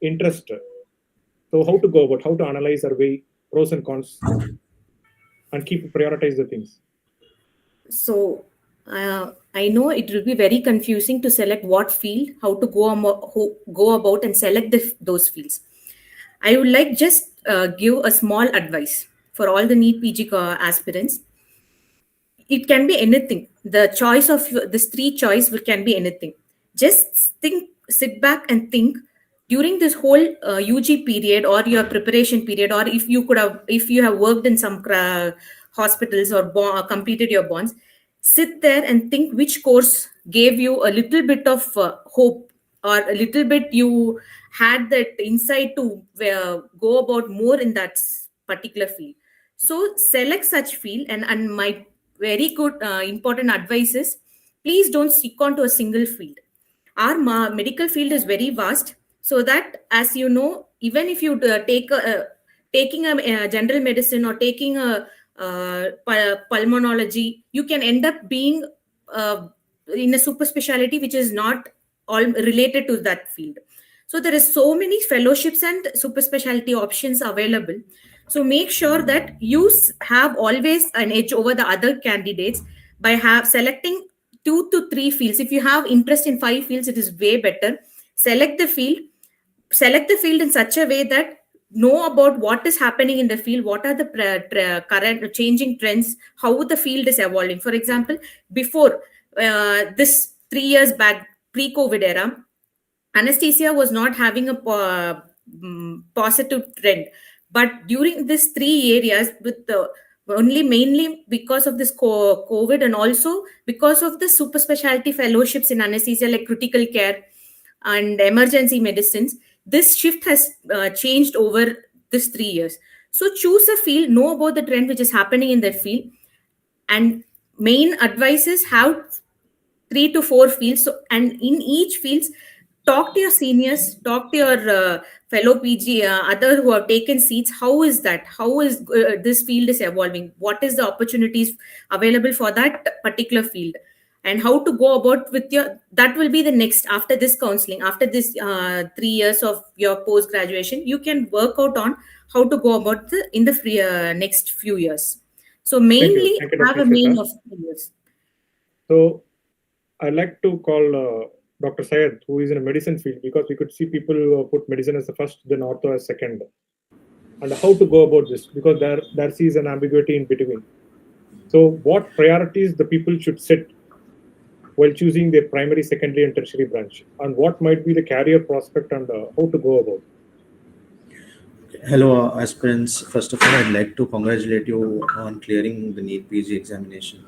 interest, So how to go about, how to analyze or weigh pros and cons and prioritize the things. So I know it will be very confusing to select what field, how to go about and select those fields. I would like just give a small advice for all the NEET PG aspirants. It can be anything. The choice of this three choice can be anything. Just sit back and think during this whole UG period or your preparation period, or if you have worked in some hospitals or completed your bonds, sit there and think which course gave you a little bit of hope, or a little bit you had that insight to go about more in that particular field. So select such field, and my very good important advice is, please don't stick on to a single field. Our medical field is very vast, so that, as you know, even if you taking a general medicine or taking a pulmonology, you can end up being in a super specialty which is not all related to that field. So there is so many fellowships and super specialty options available. So make sure that you have always an edge over the other candidates by selecting 2 to 3 fields. If you have interest in 5 fields, it is way better. Select the field in such a way that know about what is happening in the field, what are the current changing trends, how the field is evolving. For example, before this 3 years back, pre-COVID era, anesthesia was not having a positive trend. But during these 3 areas, with the only mainly because of this COVID, and also because of the super specialty fellowships in anesthesia like critical care and emergency medicines, this shift has changed over this 3 years. So choose a field, know about the trend which is happening in that field, and main advice is have 3 to 4 fields. So, and in each fields, talk to your seniors, talk to your fellow PG, other who have taken seats. How is that? How is this field is evolving? What is the opportunities available for that particular field? And how to go about with that will be the next, after this counseling, after this 3 years of your post graduation, you can work out on how to go about in the next few years. So mainly Thank you, have Dr. a main Shweta. of 3 years. So I'd like to call Dr. Syed, who is in a medicine field, because we could see people put medicine as the first, then ortho as second. And how to go about this, because there sees an ambiguity in between. So what priorities the people should set while choosing their primary, secondary, and tertiary branch, and what might be the career prospect, and how to go about? Hello, aspirants. First of all, I'd like to congratulate you on clearing the NEET PG examination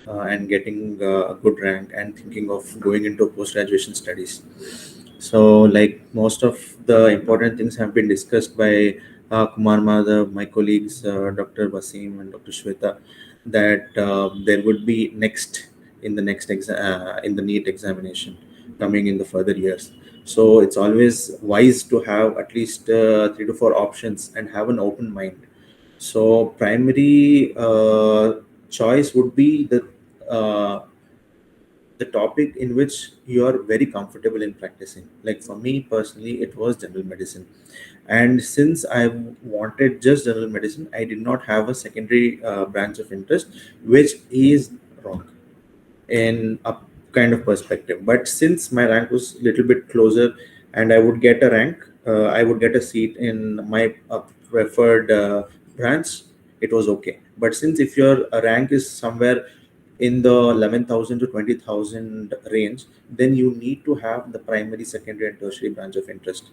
and getting a good rank and thinking of going into post-graduation studies. So, like, most of the important things have been discussed by Kumar Madhav, my colleagues, Dr. Wasim and Dr. Shweta, that there would be next in the NEET examination coming in the further years. So it's always wise to have at least 3 to 4 options and have an open mind. So primary choice would be the topic in which you are very comfortable in practicing. Like for me personally, it was general medicine, and since I wanted just general medicine, I did not have a secondary branch of interest, which is wrong in a kind of perspective. But since my rank was a little bit closer and I would get a rank, I would get a seat in my preferred branch, it was okay. But since if your rank is somewhere in the 11,000 to 20,000 range, then you need to have the primary, secondary, and tertiary branch of interest.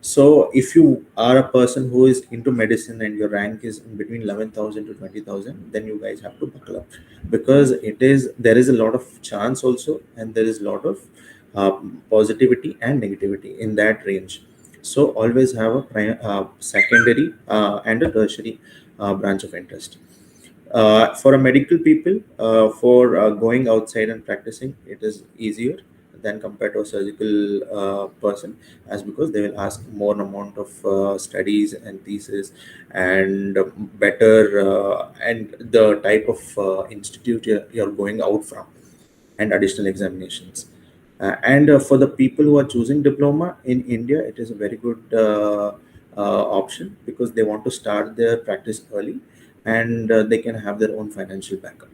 So if you are a person who is into medicine and your rank is in between 11,000 to 20,000, then you guys have to buckle up, because there is a lot of chance also, and there is a lot of positivity and negativity in that range. So always have a secondary and a tertiary branch of interest. For a medical people, for going outside and practicing, it is easier than compared to a surgical person, as because they will ask more amount of studies and thesis and better and the type of institute you're going out from, and additional examinations. And for the people who are choosing diploma in India, it is a very good option, because they want to start their practice early, and they can have their own financial backup.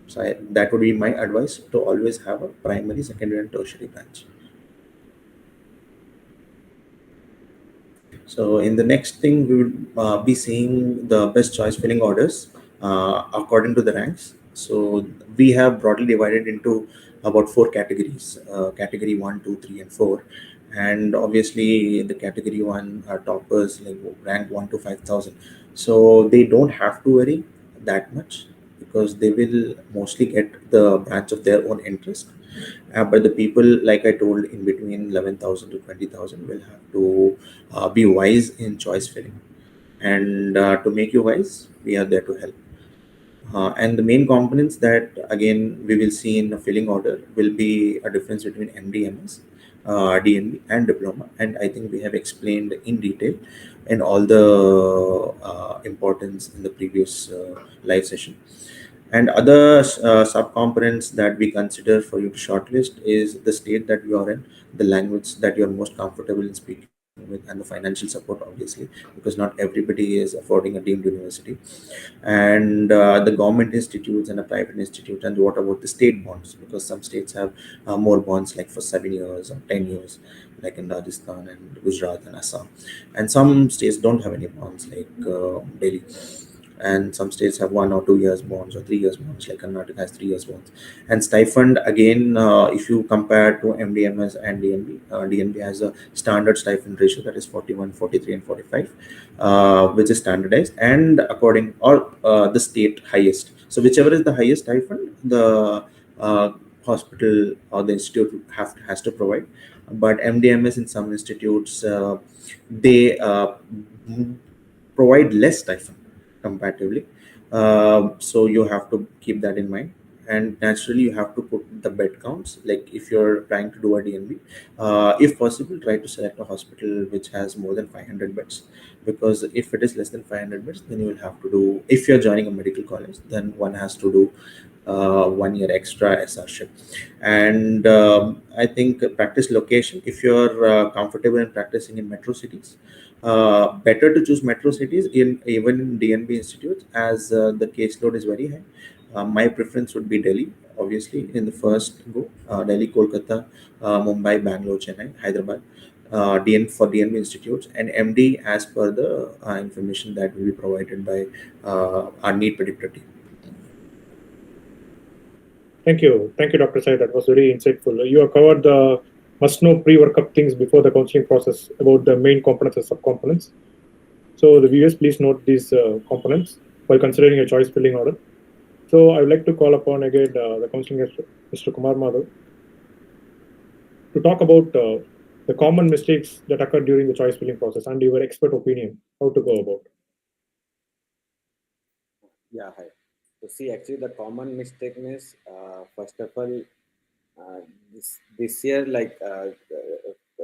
So that would be my advice, to always have a primary, secondary, and tertiary branch. So in the next thing, we will be seeing the best choice filling orders according to the ranks. So we have broadly divided into about four categories: category 1, 2, 3, and 4. And obviously, the category 1 are toppers, like rank 1 to 5,000. So they don't have to worry that much, because they will mostly get the branch of their own interest. But the people, like I told, in between 11,000 to 20,000, will have to be wise in choice filling. And to make you wise, we are there to help. And the main components that again we will see in a filling order will be a difference between MDMS, DNB, and diploma. And I think we have explained in detail in all the importance in the previous live session. And other subcomponents that we consider for you to shortlist is the state that you are in, the language that you are most comfortable in speaking with, and the financial support, obviously, because not everybody is affording a deemed university, and the government institutes and a private institute. And what about the state bonds? Because some states have more bonds, like for 7 years or 10 years, like in Rajasthan and Gujarat and Assam. And some states don't have any bonds, like Delhi. And some states have 1 or 2 years bonds, or 3 years bonds, like Karnataka has 3 years bonds. And stipend, again, if you compare to MDMS and DNB, DNB has a standard stipend ratio, that is 41, 43, and 45, which is standardized and according, or the state highest. So whichever is the highest stipend, the hospital or the institute has to provide. But MDMS in some institutes, they provide less stipend comparatively. So you have to keep that in mind. And naturally, you have to put the bed counts. Like if you're trying to do a DNB, if possible, try to select a hospital which has more than 500 beds. Because if it is less than 500 beds, then you will have to do, if you're joining a medical college, then one has to do 1 year extra SRship. And I think practice location, if you're comfortable in practicing in metro cities, better to choose metro cities, in even in DNB institutes, as the caseload is very high. My preference would be Delhi, obviously, in the first go. Delhi, Kolkata, Mumbai, Bangalore, Chennai, Hyderabad, for DNB institutes, and MD as per the information that will be provided by our NEET predictor team. Thank you, Dr. Sai. That was very insightful. You have covered the must-know pre-workup things before the counseling process about the main components and subcomponents. So the viewers, please note these components while considering a choice filling order. So I would like to call upon again the counseling expert, Mr. Kumar Madhav, to talk about the common mistakes that occur during the choice filling process and your expert opinion, how to go about. Yeah, hi. So see, actually, the common mistake is, first of all, this year,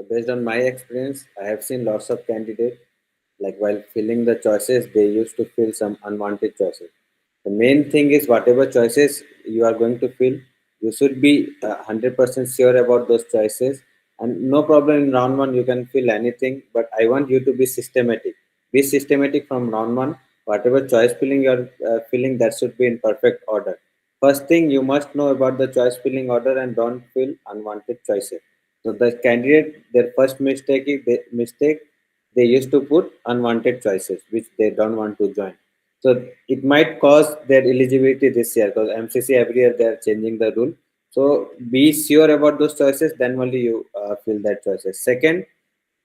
based on my experience, I have seen lots of candidates, like while filling the choices, they used to fill some unwanted choices. The main thing is, whatever choices you are going to fill, you should be 100% sure about those choices. And no problem, in round one, you can fill anything, but I want you to be systematic. Be systematic from round one. Whatever choice filling you are filling, that should be in perfect order. First thing, you must know about the choice filling order and don't fill unwanted choices. So the candidate, their first mistake, they used to put unwanted choices, which they don't want to join. So it might cause their eligibility this year, because MCC every year they are changing the rule. So be sure about those choices, then only you fill that choices. Second,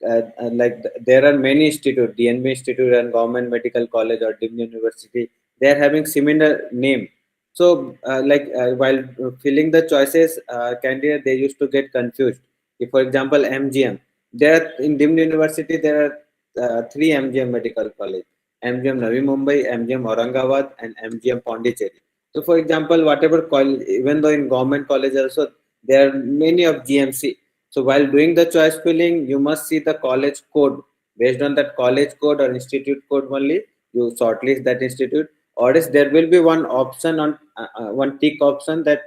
there are many institutes, DNB Institute and Government Medical College or Deemed University, they are having similar name. So while filling the choices, candidate, they used to get confused. If, for example, MGM, there in Deemed University, there are three MGM Medical College: MGM Navi Mumbai, MGM Aurangabad, and MGM Pondicherry. So, for example, whatever college, even though in government college also, there are many of GMC. So while doing the choice filling, you must see the college code. Based on that college code or institute code only, you shortlist that institute. Or else there will be one option on one tick option that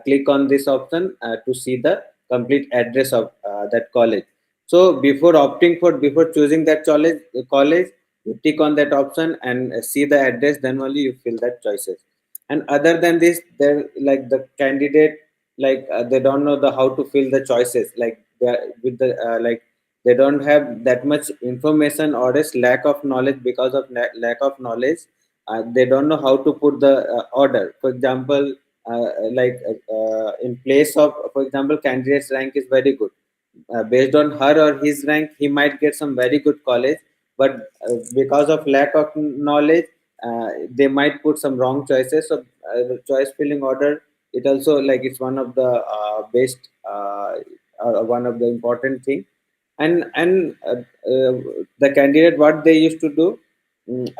click on this option to see the complete address of that college. So before choosing that college, you tick on that option and see the address. Then only you fill that choices. And other than this, they're like the candidate, like they don't know the how to fill the choices. Like with the like they don't have that much information or else lack of knowledge. Because of lack of knowledge, they don't know how to put the order. For example, in place of, for example, candidate's rank is very good. Based on her or his rank, he might get some very good college, but because of lack of knowledge, they might put some wrong choices. So the choice filling order, it also like it's one of the best one of the important thing. And the candidate, what they used to do,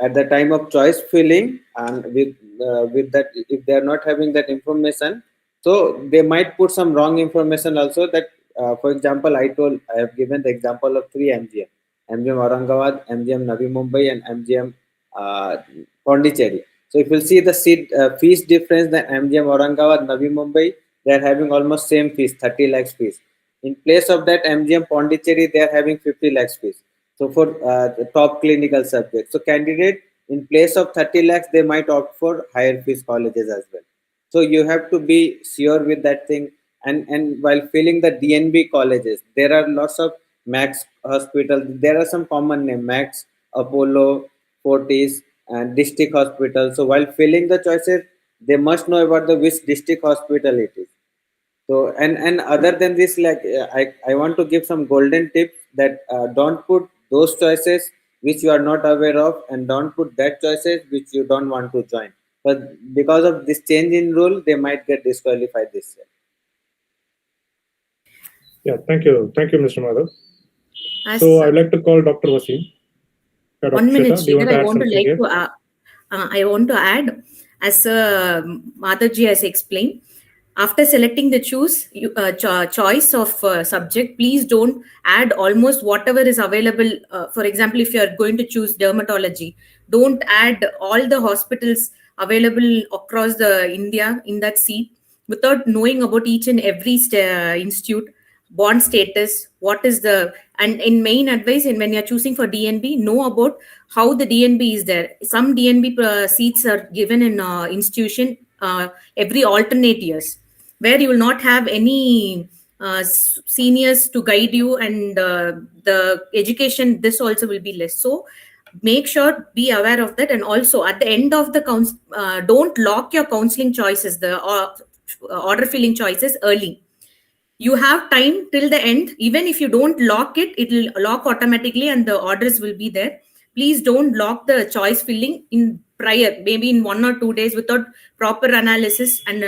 at the time of choice filling, and with that, if they are not having that information, so they might put some wrong information also. That for example, I have given the example of three MGM Aurangabad, MGM Navi Mumbai, and MGM Pondicherry. So if you see the seat fees difference, the MGM Aurangabad, Navi Mumbai, they are having almost same fees, 30 lakhs fees. In place of that, MGM Pondicherry, they are having 50 lakhs fees. So for the top clinical subjects, so candidate, in place of 30 lakhs, they might opt for higher fees colleges as well. So you have to be sure with that thing. And while filling the DNB colleges, there are lots of Max Hospital. There are some common name: Max, Apollo, Fortis, and district hospital. So while filling the choices, they must know about the which district hospital it is. So and other than this, like I want to give some golden tips that don't put those choices which you are not aware of, and don't put that choices which you don't want to join. But because of this change in rule, they might get disqualified this year. Yeah, thank you, Mr. Madhav. As So I'd like to call Dr. Wasim. Dr. 1 minute, Shweta, do you want Sridhar, to I add want to something here? I want to add, as Mataji has explained, after selecting the choice of subject, please don't add almost whatever is available. For example, if you are going to choose dermatology, don't add all the hospitals available across the India in that seat without knowing about each and every institute, bond status, what is the, and in main advice, and when you're choosing for DNB, know about how the DNB is there. Some DNB seats are given in institution every alternate years, where you will not have any seniors to guide you, and the education, this also will be less. So make sure, be aware of that. And also at the end of the don't lock your counseling choices, the order filling choices early. You have time till the end. Even if you don't lock it, it will lock automatically and the orders will be there. Please don't lock the choice filling in prior, maybe in 1 or 2 days, without proper analysis, and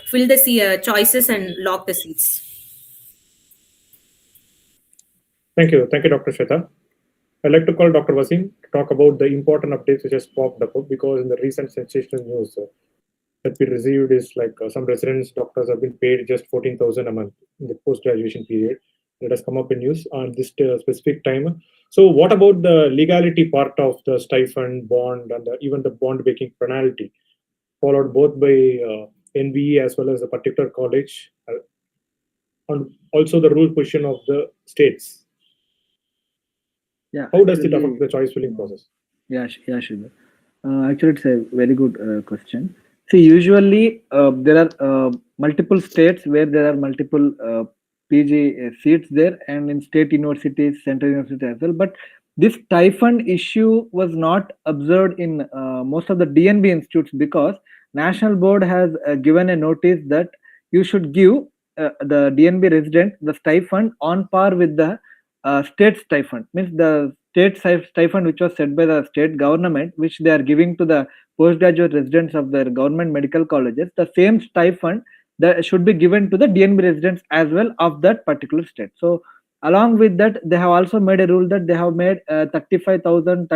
fill the choices and lock the seats. Thank you, Dr. Shweta. I'd like to call Dr. Wasim to talk about the important updates which has popped up, because in the recent sensational news that we received is like some residents doctors have been paid just 14,000 a month in the post-graduation period. That has come up in news on this specific time. So what about the legality part of the stipend, bond, and even the bond making penalty, followed both by NBE as well as the particular college, and also the rule position of the states? Yeah, how does it affect the choice filling process? Yeah, Sridhar. Actually, it's a very good question. See, usually there are multiple states where there are multiple PG seats there, and in state universities, central universities as well. But this stipend issue was not observed in most of the DNB institutes, because National Board has given a notice that you should give the DNB resident the stipend on par with the state stipend. Means the state stipend which was set by the state government, which they are giving to the postgraduate residents of their government medical colleges, the same stipend that should be given to the DNB residents as well of that particular state. So along with that, they have also made a rule that they have made 35,000,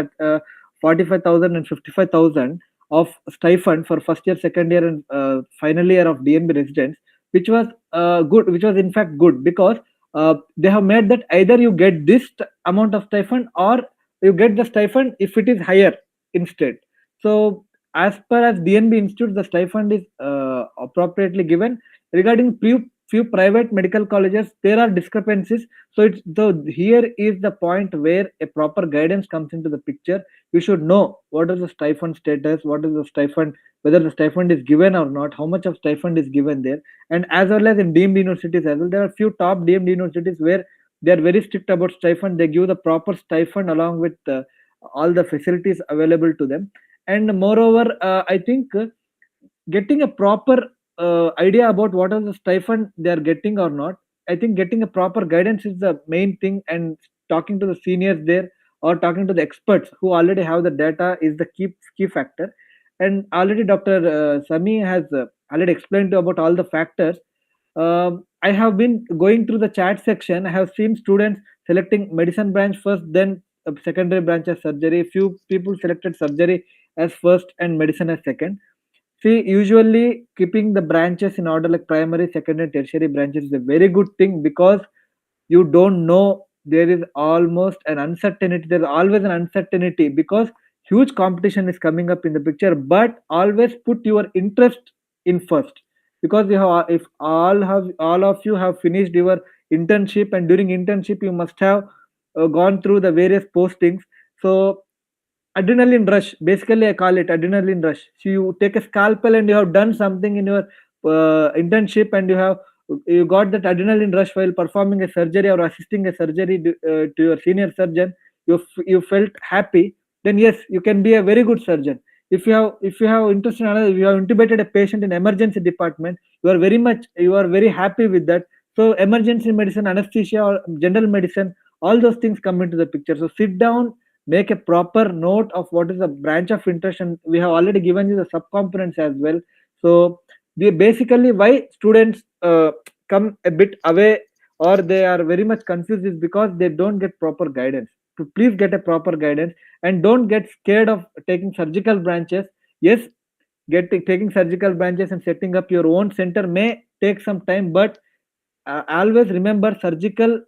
45,000 and 55,000 of stipend for first year, second year, and final year of DNB residents, which was good, which was in fact good, because they have made that either you get this amount of stipend or you get the stipend if it is higher instead. So as per as DNB Institute, the stipend is appropriately given. Regarding few private medical colleges there are discrepancies. So here is the point where a proper guidance comes into the picture. You should know what is the stipend status, what is the stipend, whether the stipend is given or not, how much of stipend is given there. And as well as in deemed universities as well, there are few top deemed universities where they are very strict about stipend. They give the proper stipend along with all the facilities available to them. And moreover, I think getting a proper idea about what is the stipend they are getting or not, I think getting a proper guidance is the main thing, and talking to the seniors there or talking to the experts who already have the data is the key factor. And already Dr. Sami has already explained to about all the factors. I have been going through the chat section. I have seen students selecting medicine branch first, then secondary branch as surgery. Few people selected surgery as first and medicine as second. See, usually keeping the branches in order like primary, secondary, tertiary branches is a very good thing, because you don't know, there is almost an uncertainty. There's always an uncertainty because huge competition is coming up in the picture. But always put your interest in first, because you have, if all of you have finished your internship, and during internship you must have gone through the various postings. So adrenaline rush, basically I call it adrenaline rush. So you take a scalpel and you have done something in your internship, and you got that adrenaline rush while performing a surgery or assisting a surgery to your senior surgeon. You felt happy, then yes, you can be a very good surgeon. If you have interest in another, if you have intubated a patient in emergency department, you are very happy with that. So emergency medicine, anesthesia or general medicine, all those things come into the picture. So sit down, make a proper note of what is the branch of interest, and we have already given you the subcomponents as well. So we basically, why students come a bit away or they are very much confused, is because they don't get proper guidance. So please get a proper guidance, and don't get scared of taking surgical branches. Yes, taking surgical branches and setting up your own center may take some time, but always remember, surgical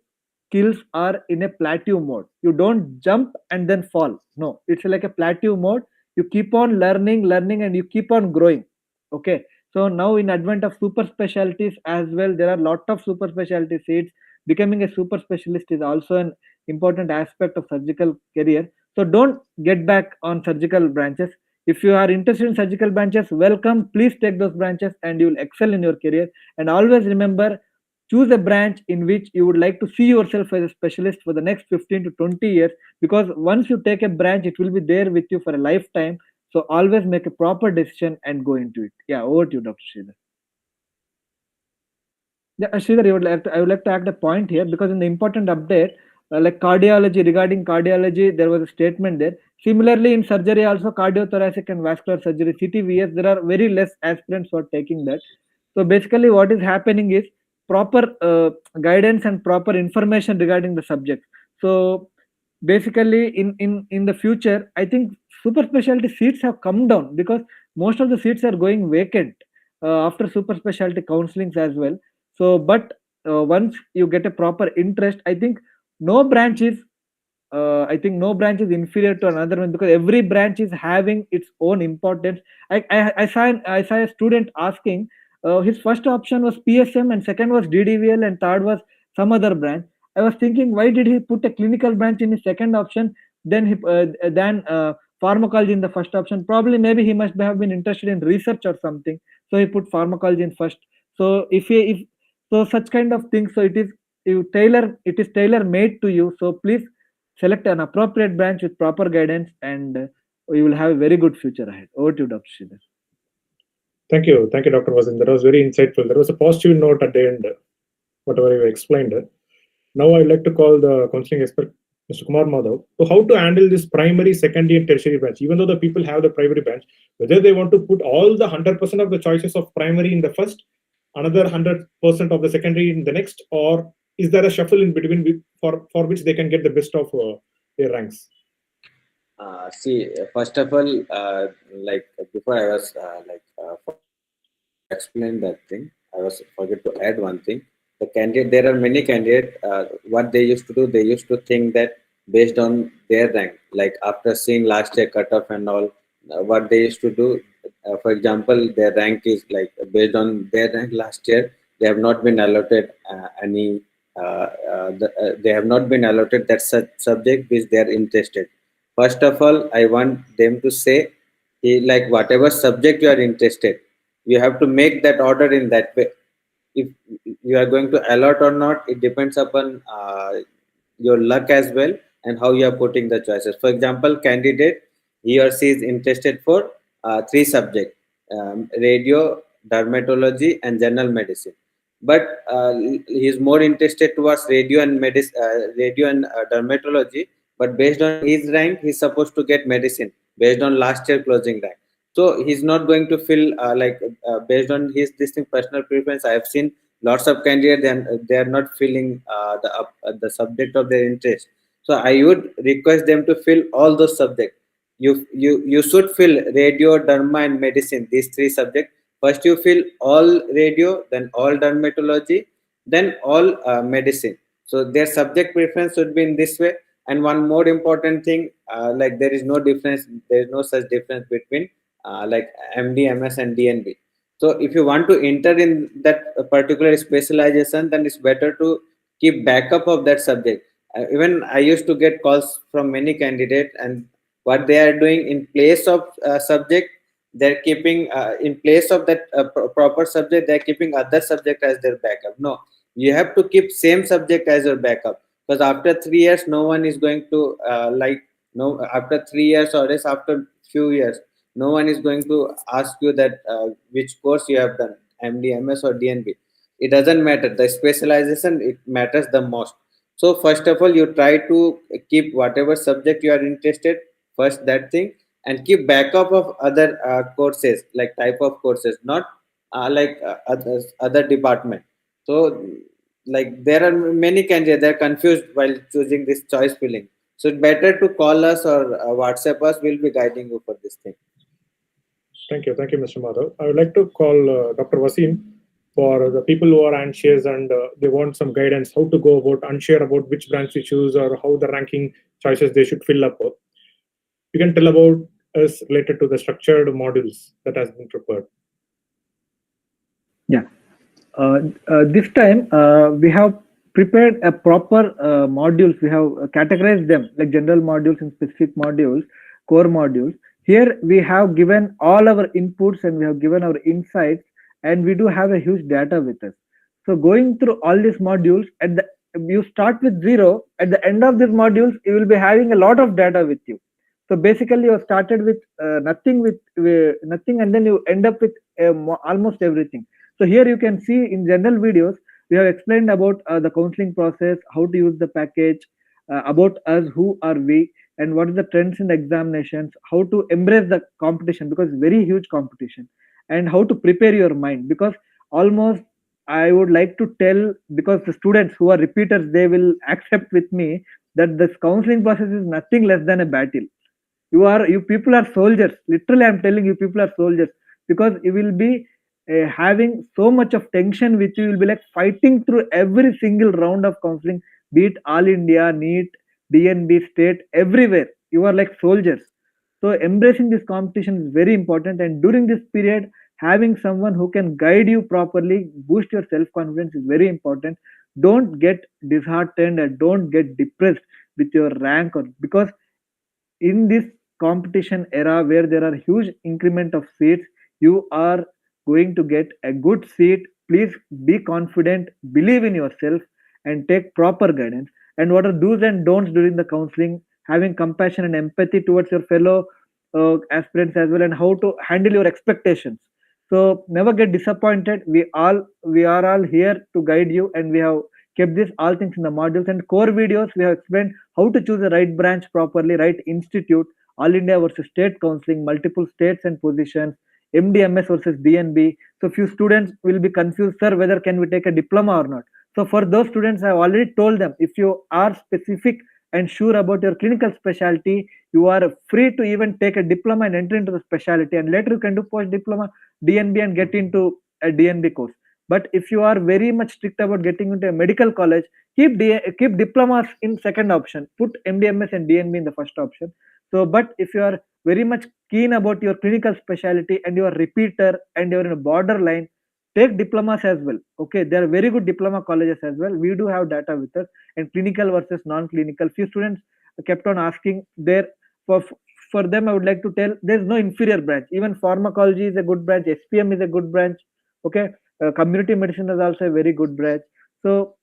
skills are in a plateau mode. You don't jump and then fall. No, it's like a plateau mode. You keep on learning, and you keep on growing. Okay. So now in advent of super specialties as well, there are lot of super specialty seats. Becoming a super specialist is also an important aspect of surgical career. So don't get back on surgical branches. If you are interested in surgical branches, welcome. Please take those branches and you will excel in your career. And always remember, choose a branch in which you would like to see yourself as a specialist for the next 15 to 20 years, because once you take a branch, it will be there with you for a lifetime. So always make a proper decision and go into it. Yeah, over to you, Dr. Sridhar. Yeah, Sridhar, I would like to add a point here, because in the important update, like cardiology, regarding cardiology, there was a statement there. Similarly, in surgery also, cardiothoracic and vascular surgery, CTVS, there are very less aspirants who are taking that. So basically what is happening is proper guidance and proper information regarding the subject. So basically in the future, I think super specialty seats have come down, because most of the seats are going vacant after super specialty counselings as well. So but once you get a proper interest, no branch is no branch is inferior to another one, because every branch is having its own importance. I saw a student asking, his first option was PSM, and second was DDVL, and third was some other branch. I was thinking, why did he put a clinical branch in his second option, then pharmacology in the first option? Probably, maybe he must have been interested in research or something, so he put pharmacology in first. So if so, such kind of things. So it is tailor made to you. So please select an appropriate branch with proper guidance, and you will have a very good future ahead. Over to you, Dr. Sridhar. Thank you, Dr. Vasan. That was very insightful. There was a positive note at the end, whatever you explained. Now I'd like to call the counseling expert, Mr. Kumar Madhav, to how to handle this primary, secondary, and tertiary branch. Even though the people have the primary branch, whether they want to put all the 100% of the choices of primary in the first, another 100% of the secondary in the next, or is there a shuffle in between for which they can get the best of their ranks? First of all, like before I was explain that thing, I was forget to add one thing. The candidate, there are many candidates. What they used to do, they used to think that based on their rank, like after seeing last year cutoff and all, what they used to do, for example, their rank is like based on their rank last year, they have not been allotted they have not been allotted that such subject which they are interested. First of all, I want them to say, like whatever subject you are interested, you have to make that order in that way. If you are going to allot or not, it depends upon your luck as well, and how you are putting the choices. For example, candidate, he or she is interested for three subjects: radio, dermatology, and general medicine. But he is more interested towards radio and dermatology. But based on his rank, he's supposed to get medicine based on last year closing rank. So he's not going to feel based on his distinct personal preference. I have seen lots of candidates, and they are not feeling the subject of their interest. So I would request them to fill all those subjects. You should fill radio, derma, and medicine, these three subjects. First you fill all radio, then all dermatology, then all medicine. So their subject preference should be in this way. And one more important thing, like there is no difference, there is no such difference between like MD, MS, and DNB. So if you want to enter in that particular specialization, then it's better to keep backup of that subject. Even I used to get calls from many candidates, and what they are doing in place of subject, they're keeping in place of that proper subject, they're keeping other subject as their backup. No, you have to keep same subject as your backup, because after 3 years no one is going to no, after 3 years or else after few years, no one is going to ask you that which course you have done, MD, MS, or DNB. It doesn't matter, the specialization, it matters the most. So first of all, you try to keep whatever subject you are interested, first that thing, and keep backup of other courses, like type of courses, not other department. So like there are many candidates, they're confused while choosing this choice filling. So it's better to call us or WhatsApp us. We'll be guiding you for this thing. Thank you, Mr. Madhav. I would like to call Dr. Wasim for the people who are anxious and they want some guidance how to go about unsure about which branch to choose or how the ranking choices they should fill up. You can tell about us related to the structured modules that has been prepared. Yeah. This time we have prepared a proper modules. We have categorized them like general modules and specific modules, core modules. Here we have given all our inputs and we have given our insights, and we do have a huge data with us. So going through all these modules, you start with 0. At the end of these modules, you will be having a lot of data with you. So basically, you started with nothing, and then you end up with almost everything. So here you can see in general videos, we have explained about the counseling process, how to use the package, about us, who are we, and what is the trends in the examinations, how to embrace the competition, because very huge competition, and how to prepare your mind. Because almost I would like to tell, because the students who are repeaters, they will accept with me that this counseling process is nothing less than a battle. You people are soldiers. Literally, I'm telling you, people are soldiers, because you will be having so much of tension with you. You'll be like fighting through every single round of counseling, be it all India, NEET, DNB, state, everywhere. You are like soldiers. So embracing this competition is very important. And during this period, having someone who can guide you properly, boost your self-confidence is very important. Don't get disheartened and don't get depressed with your rank, or because in this competition era where there are huge increment of seats, you are going to get a good seat. Please be confident, believe in yourself, and take proper guidance. And what are do's and don'ts during the counseling, having compassion and empathy towards your fellow aspirants as well, and how to handle your expectations. So never get disappointed. We are all here to guide you, and we have kept this all things in the modules and core videos. We have explained how to choose the right branch properly, right institute, all India versus state counseling, multiple states and positions, MDMS versus DNB. So few students will be confused, sir, whether can we take a diploma or not. So for those students, I have already told them, if you are specific and sure about your clinical specialty, you are free to even take a diploma and enter into the specialty, and later you can do post diploma DNB and get into a DNB course. But if you are very much strict about getting into a medical college, keep diplomas in second option, put MDMS and DNB in the first option. So but if you are very much keen about your clinical specialty and you are repeater and you are in a borderline, take diplomas as well. Okay, there are very good diploma colleges as well. We do have data with us, and clinical versus non-clinical. Few students kept on asking there. For for them, I would like to tell there's no inferior branch. Even pharmacology is a good branch. SPM is a good branch. Okay, community medicine is also a very good branch. So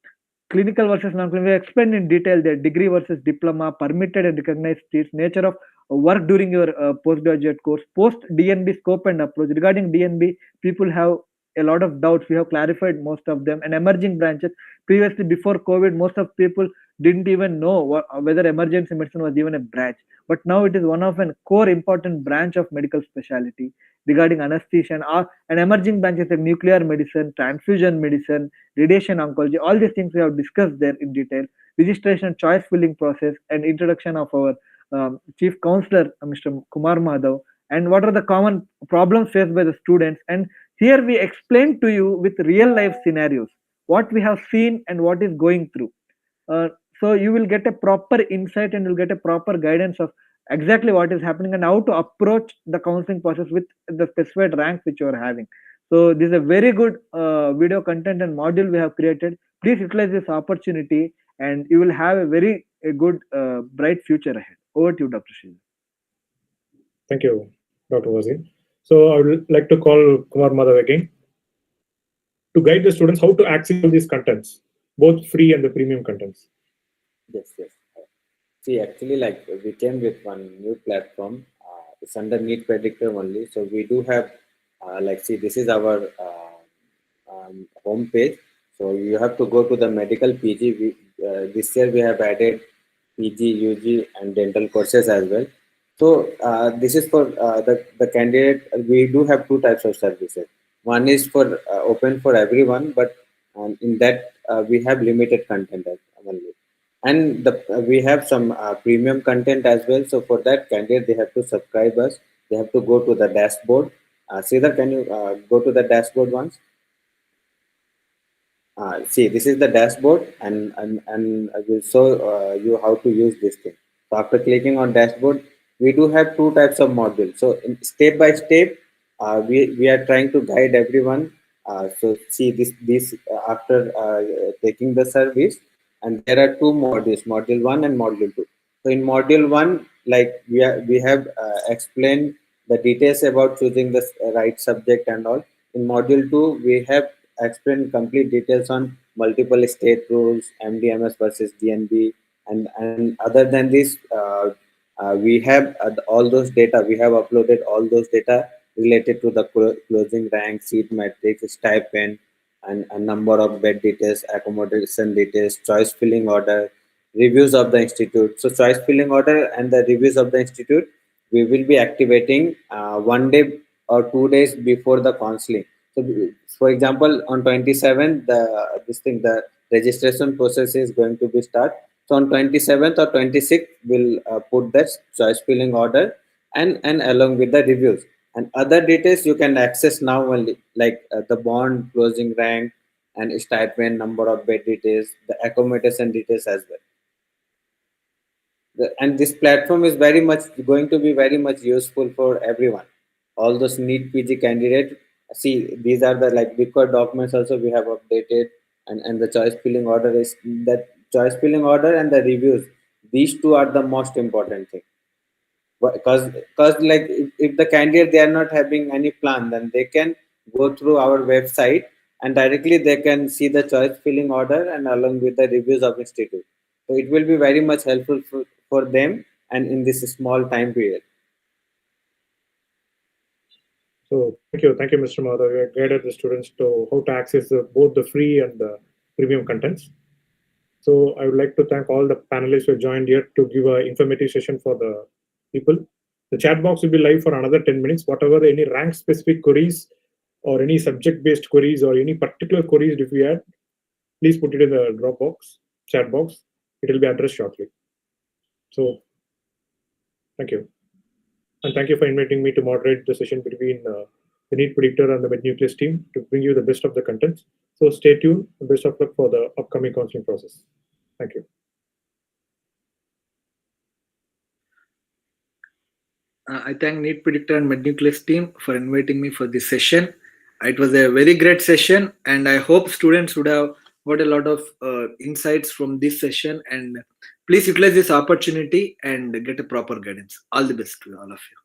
clinical versus non-clinical, we explained in detail their degree versus diploma, permitted and recognized states, nature of work during your postgraduate course, post DNB scope and approach. Regarding DNB, people have a lot of doubts. We have clarified most of them. And emerging branches, previously before COVID, most of people didn't even know whether emergency medicine was even a branch. But now it is one of a core important branch of medical specialty. Regarding anesthesia and emerging branches like nuclear medicine, transfusion medicine, radiation oncology, all these things we have discussed there in detail. Registration, choice filling process, and introduction of our chief counselor, Mr. Kumar Madhav, and what are the common problems faced by the students. And here we explain to you with real life scenarios what we have seen and what is going through. Uh, so you will get a proper insight and you'll get a proper guidance of exactly what is happening and how to approach the counseling process with the specified rank which you are having. So this is a very good video content and module we have created. Please utilize this opportunity and you will have a good bright future ahead. Over to you, Dr. Shiva. Thank you, Dr. Wazir. So I would like to call Kumar Madhav again to guide the students how to access these contents, both free and the premium contents. Yes, yes. See, actually, like we came with one new platform. It's under NEET Predictor only. So we do have, like, see, this is our home page. So you have to go to the medical PG. This year we have added PG, UG, and dental courses as well. So this is for the candidate. We do have two types of services. One is for open for everyone, but in that we have limited content only. And we have some premium content as well. So for that candidate, they have to subscribe us. They have to go to the dashboard. Sridhar, can you go to the dashboard once? See, this is the dashboard, and I will show you how to use this thing. So after clicking on dashboard, we do have two types of modules. So in step by step, we are trying to guide everyone. So see this after taking the service, and there are two modules, module 1 and module 2. So in module 1, like we have explained the details about choosing the right subject and all. In module 2, we have explained complete details on multiple state rules, MDMS versus DNB, and other than this, we have all those data. We have uploaded all those data related to the closing rank, seat matrix, stipend, and a number of bed details, accommodation details, choice filling order, reviews of the institute. So choice filling order and the reviews of the institute, we will be activating 1 day or 2 days before the counseling. So for example, on 27th, the registration process is going to be start. So on 27th or 26th, we'll put that choice filling order and along with the reviews. And other details you can access now only, like the bond, closing rank, and stipend, number of bed details, the accommodation details as well. And this platform is very much going to be very much useful for everyone. All those NEET PG candidates. See, these are the like required documents also we have updated, and the choice filling order is that choice filling order and the reviews. These two are the most important thing. Because like if the candidate they are not having any plan, then they can go through our website and directly they can see the choice filling order and along with the reviews of institute. So it will be very much helpful for them and in this small time period. So thank you, Mr. Madhav. You have guided the students to how to access both the free and the premium contents. So I would like to thank all the panelists who joined here to give an informative session for the people. The chat box will be live for another 10 minutes. Whatever any rank specific queries or any subject based queries or any particular queries if you had, please put it in the Dropbox chat box. It will be addressed shortly. So thank you. And thank you for inviting me to moderate the session between the NEET Predictor and the MedNucleus team to bring you the best of the contents. So stay tuned. Best of luck for the upcoming counseling process. Thank you. I thank NEET Predictor and MedNucleus team for inviting me for this session. It was a very great session, and I hope students would have got a lot of insights from this session. And please utilize this opportunity and get a proper guidance. All the best to all of you.